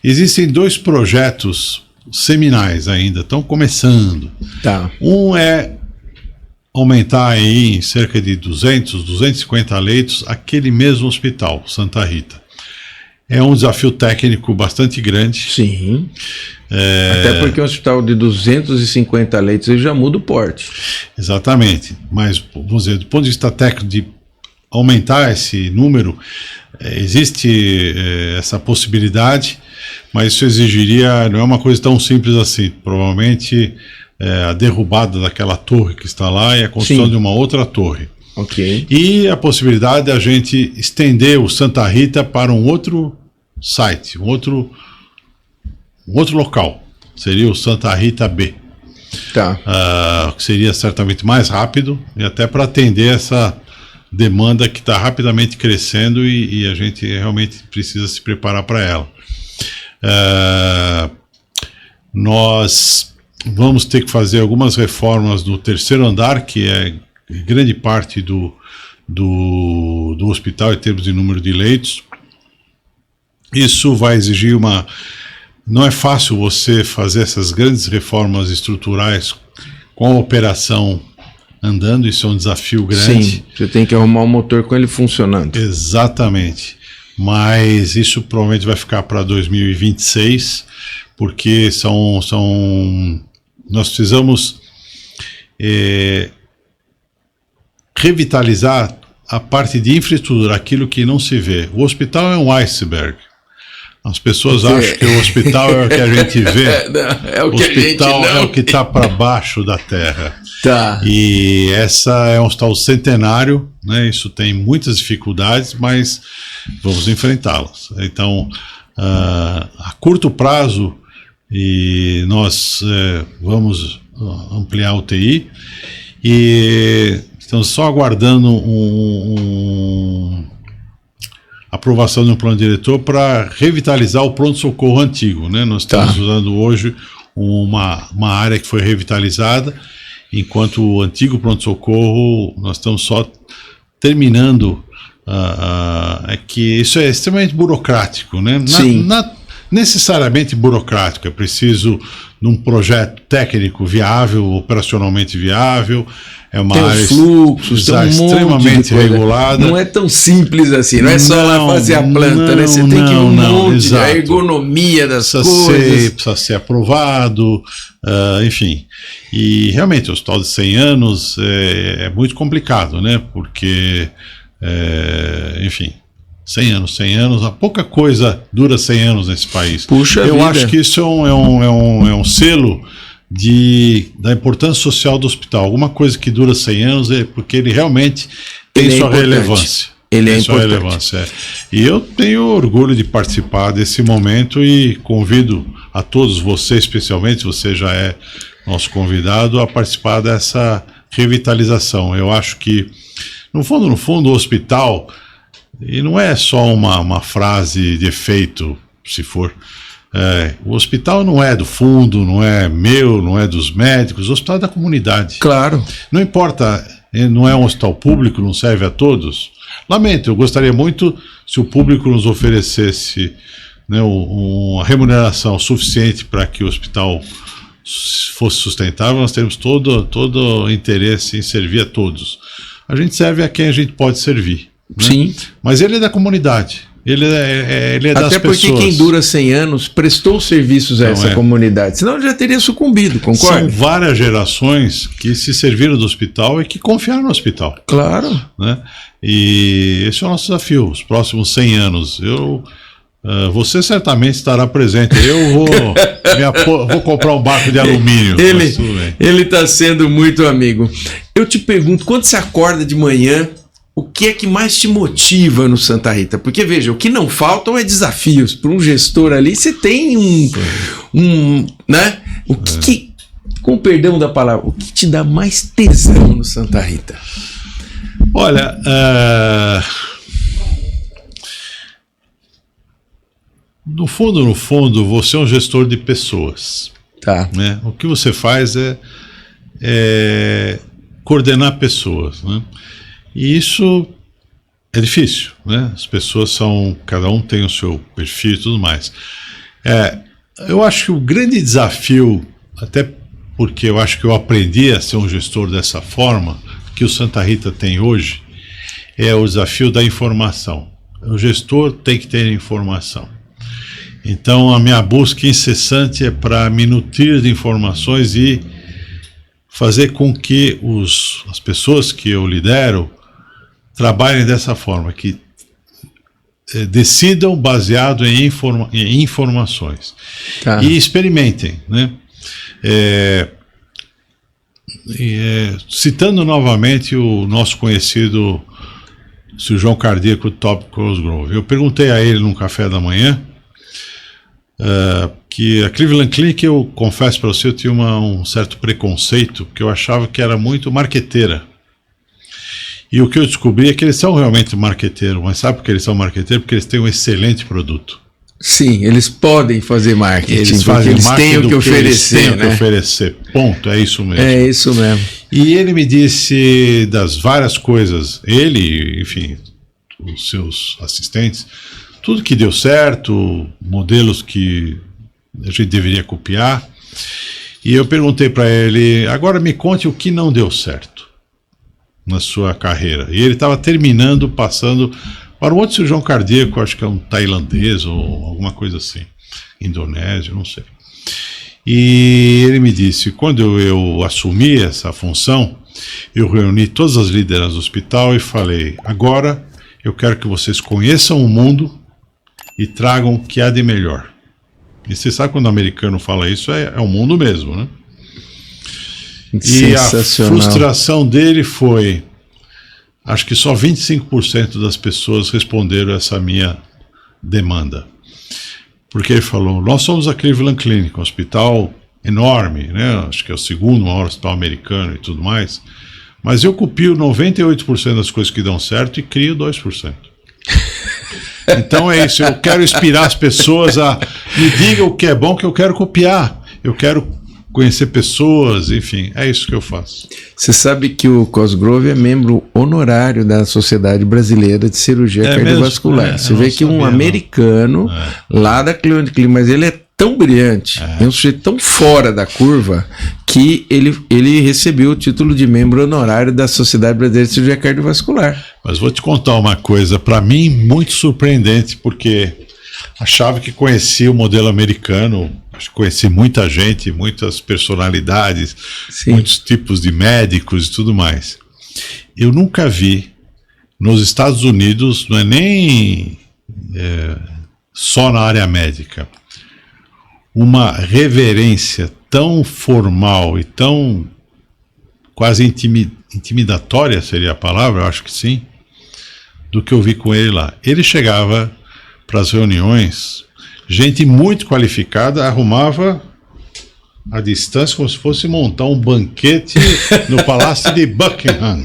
Existem dois projetos seminais ainda, estão começando. Tá. Um é aumentar aí em cerca de 250 leitos aquele mesmo hospital, Santa Rita. É um desafio técnico bastante grande. Sim. Até porque um hospital de 250 leitos ele já muda o porte. Exatamente. Mas, vamos dizer, do ponto de vista técnico de aumentar esse número, existe essa possibilidade, mas isso exigiria, não é uma coisa tão simples assim. Provavelmente a derrubada daquela torre que está lá e a construção Sim. de uma outra torre. Okay. E a possibilidade de a gente estender o Santa Rita para um outro site, um outro local. Seria o Santa Rita B. Tá. Que seria certamente mais rápido e até para atender essa demanda que está rapidamente crescendo e a gente realmente precisa se preparar para ela. Nós vamos ter que fazer algumas reformas no terceiro andar, que é grande parte do hospital em termos de número de leitos. Isso vai exigir não é fácil você fazer essas grandes reformas estruturais com a operação andando, isso é um desafio grande. Sim, você tem que arrumar um motor com ele funcionando. Exatamente. mas isso provavelmente vai ficar para 2026, porque nós precisamos revitalizar a parte de infraestrutura, aquilo que não se vê. O hospital é um iceberg. As pessoas acham que o hospital é o que a gente vê. O hospital é o que está para baixo da terra. Tá. E essa é um hospital centenário, né? Isso tem muitas dificuldades, mas vamos enfrentá-las. Então, a curto prazo, e nós vamos ampliar a UTI e estamos só aguardando aprovação de um plano diretor para revitalizar o pronto-socorro antigo, né? Nós estamos usando hoje uma área que foi revitalizada, enquanto o antigo pronto-socorro nós estamos só terminando. É que isso é extremamente burocrático, né? Necessariamente burocrático, é preciso de um projeto técnico viável, operacionalmente viável, é uma área fluxos, extremamente regulada. Não é tão simples assim, não é só lá fazer a planta, né? Você tem que ir um monte, a ergonomia das coisas. Precisa ser aprovado, enfim. E realmente o hospital de 100 anos é muito complicado, né? Porque, enfim, 100 anos, pouca coisa dura 100 anos nesse país. Puxa Eu vida. acho que isso é um selo da importância social do hospital. Alguma coisa que dura 100 anos é porque ele realmente tem sua relevância. Ele é importante. E eu tenho orgulho de participar desse momento e convido a todos, você especialmente, você já é nosso convidado, a participar dessa revitalização. Eu acho que, no fundo, o hospital, e não é só uma frase de efeito, se for. O hospital não é do fundo, não é meu, não é dos médicos, o hospital é da comunidade. Claro. Não importa, não é um hospital público, não serve a todos. Lamento, eu gostaria muito se o público nos oferecesse, né, uma remuneração suficiente para que o hospital fosse sustentável. Nós temos todo interesse em servir a todos. A gente serve a quem a gente pode servir. Né? Sim. Mas ele é da comunidade. Ele é das pessoas. Até porque quem dura 100 anos prestou serviços a essa comunidade, senão ele já teria sucumbido, concorda? São várias gerações que se serviram do hospital e que confiaram no hospital. Claro. Né? E esse é o nosso desafio, os próximos 100 anos. Você certamente estará presente. Eu vou comprar um barco de alumínio. Ele está sendo muito amigo. Eu te pergunto, quando você acorda de manhã, o que é que mais te motiva no Santa Rita? Porque, veja, o que não faltam é desafios. Para um gestor ali, você tem né? O que, com perdão da palavra, o que te dá mais tesão no Santa Rita? Olha, no fundo, você é um gestor de pessoas. Tá. Né? O que você faz é coordenar pessoas, né? E isso é difícil, né? As pessoas cada um tem o seu perfil e tudo mais. Eu acho que o grande desafio, até porque eu acho que eu aprendi a ser um gestor dessa forma, que o Santa Rita tem hoje, é o desafio da informação. O gestor tem que ter informação. Então a minha busca incessante é para me nutrir de informações e fazer com que as pessoas que eu lidero trabalhem dessa forma, que decidam baseado em informações. Tá. E experimentem, né? Citando novamente o nosso conhecido cirurgião cardíaco Todd Cosgrove, eu perguntei a ele num café da manhã que a Cleveland Clinic, eu confesso para você, eu tinha um certo preconceito, porque eu achava que era muito marqueteira. E o que eu descobri é que eles são realmente marqueteiros, mas sabe por que eles são marqueteiros? Porque eles têm um excelente produto. Sim, eles podem fazer marketing, eles têm o que oferecer. Eles têm o que oferecer, ponto, é isso mesmo. É isso mesmo. E ele me disse das várias coisas, ele, enfim, os seus assistentes, tudo que deu certo, modelos que a gente deveria copiar. E eu perguntei para ele, agora me conte o que não deu certo na sua carreira. E ele estava passando Para um outro cirurgião cardíaco, acho que é um tailandês ou alguma coisa assim, indonésio, não sei. E ele me disse, quando eu assumi essa função, eu reuni todas as lideranças do hospital e falei, agora eu quero que vocês conheçam o mundo e tragam o que há de melhor. E você sabe quando o americano fala isso, é o mundo mesmo, né? E a frustração dele foi, acho que só 25% das pessoas responderam essa minha demanda. Porque ele falou, nós somos a Cleveland Clinic, um hospital enorme, né? Acho que é o segundo maior hospital americano e tudo mais, mas eu copio 98% das coisas que dão certo e crio 2%. Então é isso, eu quero inspirar as pessoas a me digam o que é bom que eu quero copiar, eu quero conhecer pessoas, enfim, é isso que eu faço. Você sabe que o Cosgrove é membro honorário da Sociedade Brasileira de Cirurgia Cardiovascular. Você vê que um americano lá da Cleveland Clinic, mas ele é tão brilhante, é um sujeito tão fora da curva, que ele recebeu o título de membro honorário da Sociedade Brasileira de Cirurgia Cardiovascular. Mas vou te contar uma coisa, para mim, muito surpreendente, porque achava que conhecia o modelo americano, conheci muita gente, muitas personalidades, sim, muitos tipos de médicos e tudo mais. Eu nunca vi nos Estados Unidos, não é nem só na área médica, uma reverência tão formal e tão quase intimidatória, seria a palavra, eu acho que sim, do que eu vi com ele lá. Ele chegava para as reuniões, gente muito qualificada arrumava a distância como se fosse montar um banquete no Palácio de Buckingham.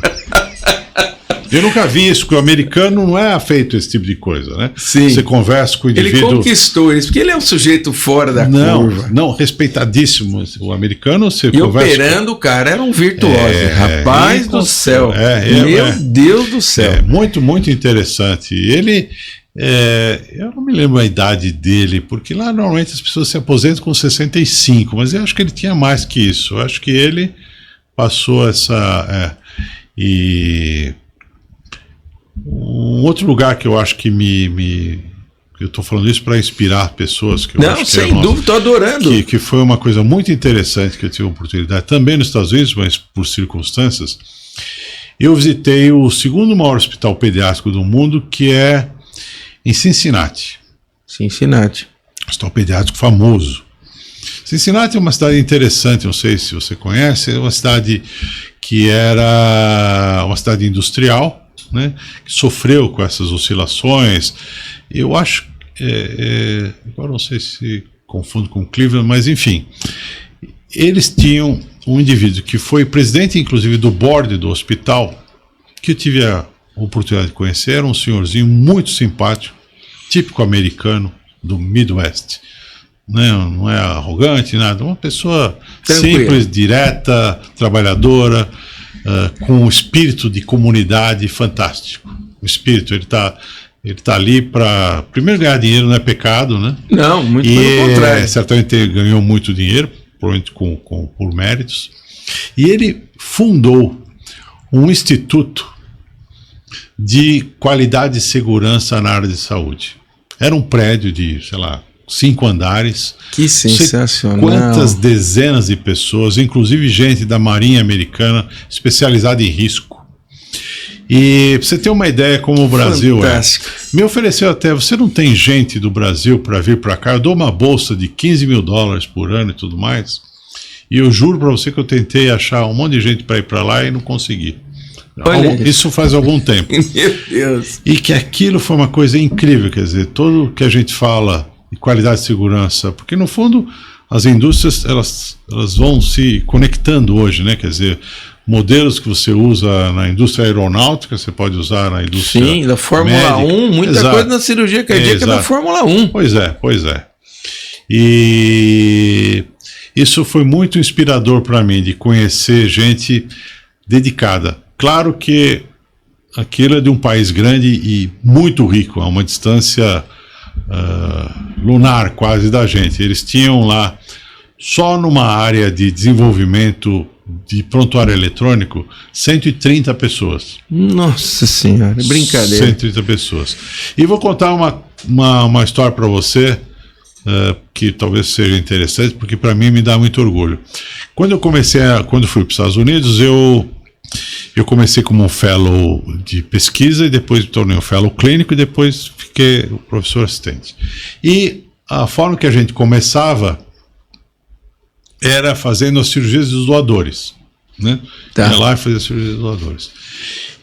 Eu nunca vi isso, porque o americano não é feito esse tipo de coisa, né? Sim. Você conversa com o indivíduo... Ele conquistou isso, porque ele é um sujeito fora da curva. Não, respeitadíssimo. O americano, você e conversa... E operando, o cara era um virtuoso. Rapaz do céu. Meu Deus do céu. Muito, muito interessante. Ele... eu não me lembro a idade dele, porque lá normalmente as pessoas se aposentam com 65, mas eu acho que ele tinha mais que isso. Eu acho que ele passou essa... E um outro lugar que eu acho que eu estou falando isso para inspirar pessoas que eu não, acho que sem dúvida, estou adorando. Que foi uma coisa muito interessante que eu tive a oportunidade, também nos Estados Unidos, mas por circunstâncias. Eu visitei o segundo maior hospital pediátrico do mundo, que é em Cincinnati. Hospital pediátrico famoso. Cincinnati é uma cidade interessante, não sei se você conhece, é uma cidade que era uma cidade industrial, né, que sofreu com essas oscilações. Eu acho, agora não sei se confundo com Cleveland, mas enfim, eles tinham um indivíduo que foi presidente, inclusive, do board do hospital, que eu tive a oportunidade de conhecer, era um senhorzinho muito simpático, típico americano do Midwest, não é arrogante, nada, uma pessoa simples, direta, trabalhadora, com um espírito de comunidade fantástico. O espírito, ele tá ali para, primeiro, ganhar dinheiro não é pecado, né? Não, muito pelo contrário. Certamente ele ganhou muito dinheiro, provavelmente por méritos, e ele fundou um instituto de qualidade e segurança na área de saúde. Era um prédio de, 5 andares. Que sensacional. Quantas dezenas de pessoas, inclusive gente da Marinha Americana, especializada em risco. E pra você ter uma ideia como o Brasil me ofereceu até, você não tem gente do Brasil para vir para cá, eu dou uma bolsa de $15 mil por ano e tudo mais, e eu juro para você que eu tentei achar um monte de gente para ir para lá e não consegui. Isso faz algum tempo. Meu Deus. E que aquilo foi uma coisa incrível, quer dizer, tudo que a gente fala de qualidade e segurança, porque no fundo as indústrias elas vão se conectando hoje, né? Quer dizer, modelos que você usa na indústria aeronáutica, você pode usar na indústria sim, da Fórmula médica. 1, muita coisa na cirurgia cardíaca da Fórmula 1. Pois é. E isso foi muito inspirador para mim, de conhecer gente dedicada. Claro que aquilo é de um país grande e muito rico, a uma distância lunar quase da gente. Eles tinham lá, só numa área de desenvolvimento de prontuário eletrônico 130 pessoas. Nossa Senhora, brincadeira. 130 pessoas. E vou contar uma história para você que talvez seja interessante, porque para mim me dá muito orgulho. Quando fui para os Estados Unidos, eu comecei como um fellow de pesquisa e depois me tornei um fellow clínico e depois fiquei o professor assistente. E a forma que a gente começava era fazendo as cirurgias dos doadores, né? Tá. Ia lá e fazia as cirurgias dos doadores.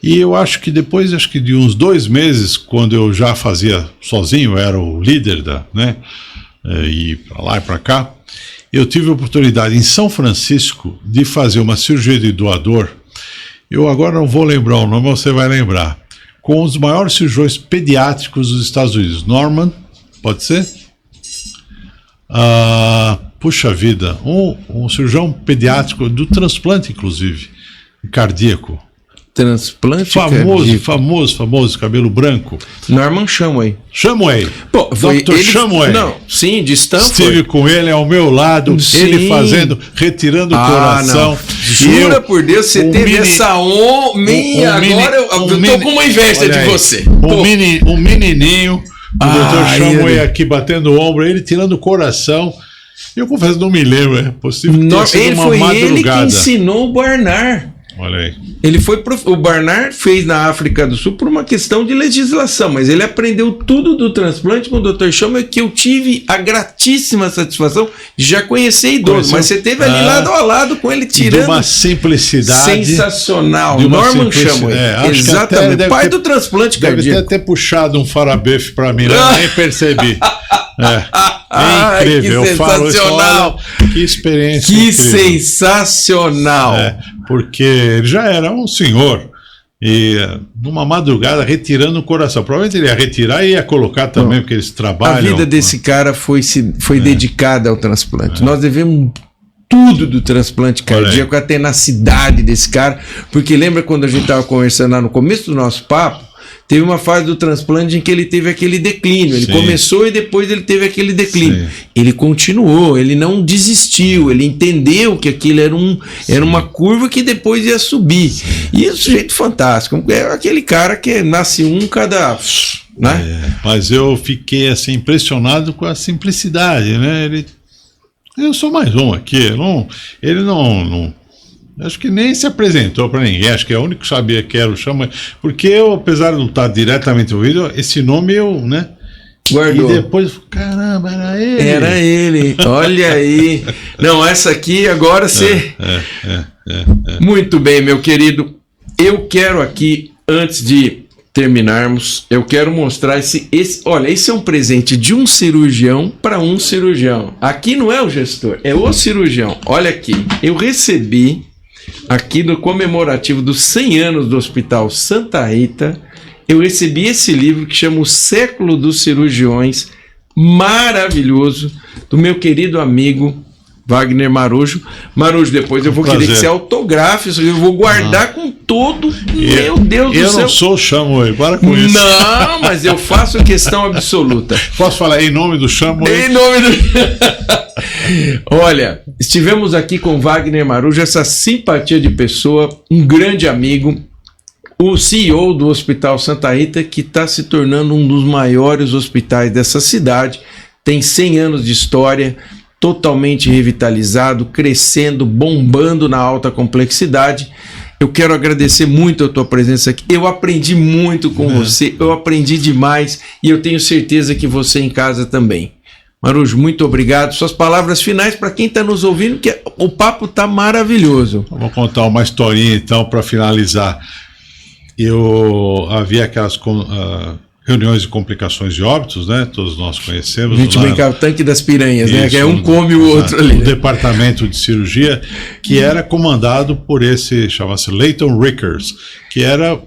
E eu acho que depois de uns 2 meses, quando eu já fazia sozinho, eu era o líder e para lá e para cá, eu tive a oportunidade em São Francisco de fazer uma cirurgia de doador. Eu agora não vou lembrar o nome, você vai lembrar. Com os maiores cirurgiões pediátricos dos Estados Unidos. Norman, pode ser? Puxa vida, um cirurgião pediátrico do transplante, inclusive, cardíaco. Transplante Famoso, cabelo branco. Norman Shumway. Pô, foi Dr. Shumway. Não, sim, de Stanford. Estive com ele ao meu lado, Sim. ele retirando o coração. Não. Jura por Deus, você teve essa honra. Agora eu tô com uma inveja de você. Um menininho, o Dr. Shumway aqui batendo o ombro, ele tirando o coração. Eu confesso, não me lembro, é possível que tenha sido uma madrugada. Foi ele que ensinou o Barnard. Olha aí. O Barnard fez na África do Sul por uma questão de legislação, mas ele aprendeu tudo do transplante com o Dr. Shumway, que eu tive a gratíssima satisfação de já conhecer idoso, mas você teve ali lado a lado com ele tirando. De uma simplicidade. Sensacional. Norman Shumway. Exatamente. Pai do transplante cardíaco. Deve ter puxado um farabefe para mim, nem percebi. É incrível, que sensacional. Que experiência. Que incrível. Sensacional. Porque ele já era um senhor e numa madrugada retirando o coração. Provavelmente ele ia retirar e ia colocar também, porque eles trabalham. A vida desse cara foi dedicada ao transplante. Nós devemos tudo do transplante cardíaco, a tenacidade desse cara, porque lembra quando a gente estava conversando lá no começo do nosso papo? Teve uma fase do transplante em que ele teve aquele declínio. Ele começou e depois ele teve aquele declínio. Sim. Ele continuou, ele não desistiu, ele entendeu que aquilo era uma curva que depois ia subir. E é um sujeito fantástico. É aquele cara que nasce cada... Né? Mas eu fiquei assim, impressionado com a simplicidade, né? Eu sou mais um aqui. Ele não acho que nem se apresentou para ninguém. Acho que é o único que sabia que era o Shumway. Porque eu, apesar de não estar diretamente ouvido, esse nome guardou. E depois, caramba, era ele. Era ele. Olha aí. Não, essa aqui agora você... Muito bem, meu querido. Eu quero aqui, antes de terminarmos, eu quero mostrar olha, esse é um presente de um cirurgião para um cirurgião. Aqui não é o gestor, é o cirurgião. Olha aqui, eu recebi aqui no comemorativo dos 100 anos do Hospital Santa Rita, eu recebi esse livro que chama O Século dos Cirurgiões, maravilhoso, do meu querido amigo Wagner Marujo. Marujo, depois eu vou querer que você autografe, eu vou guardar com todo. Meu Deus do céu. Eu não sou o Shumway, para com isso. Não, mas eu faço questão absoluta. Posso falar em nome do Shumway? Em nome do... Olha, estivemos aqui com Wagner Marujo, essa simpatia de pessoa, um grande amigo, o CEO do Hospital Santa Rita, que está se tornando um dos maiores hospitais dessa cidade, tem 100 anos de história, totalmente revitalizado, crescendo, bombando na alta complexidade. Eu quero agradecer muito a tua presença aqui. Eu aprendi muito com você, eu aprendi demais e eu tenho certeza que você em casa também. Marujo, muito obrigado. Suas palavras finais para quem está nos ouvindo, que o papo está maravilhoso. Eu vou contar uma historinha então para finalizar. Havia aquelas reuniões de complicações de óbitos, né? Todos nós conhecemos. A gente brincava o tanque das piranhas, né? Que um come o outro ali. O departamento de cirurgia, que era comandado por chama-se Leighton Rickers, que era,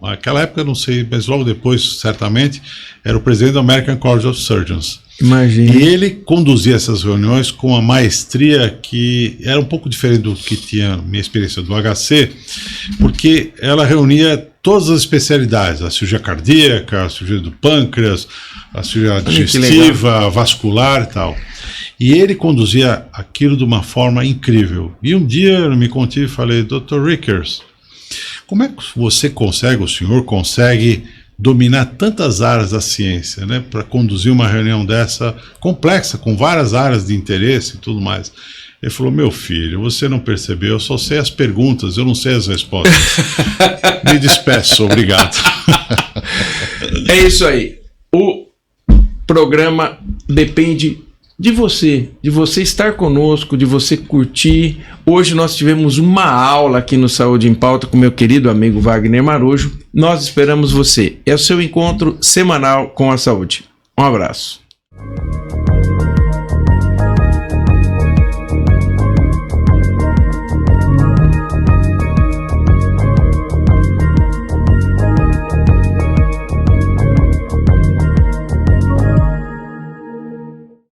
naquela época, não sei, mas logo depois, certamente, era o presidente do American College of Surgeons. Imagina. E ele conduzia essas reuniões com uma maestria que era um pouco diferente do que tinha minha experiência do HC, porque ela reunia todas as especialidades, a cirurgia cardíaca, a cirurgia do pâncreas, a cirurgia digestiva, a vascular e tal. E ele conduzia aquilo de uma forma incrível. E um dia eu me contei e falei, Dr. Rickers, como é que você consegue, o senhor consegue dominar tantas áreas da ciência, né, para conduzir uma reunião dessa complexa, com várias áreas de interesse e tudo mais? Ele falou, meu filho, você não percebeu, eu só sei as perguntas, eu não sei as respostas. Me despeço, obrigado. É isso aí. O programa depende de você estar conosco, de você curtir. Hoje nós tivemos uma aula aqui no Saúde em Pauta com meu querido amigo Wagner Marujo. Nós esperamos você. É o seu encontro semanal com a saúde. Um abraço.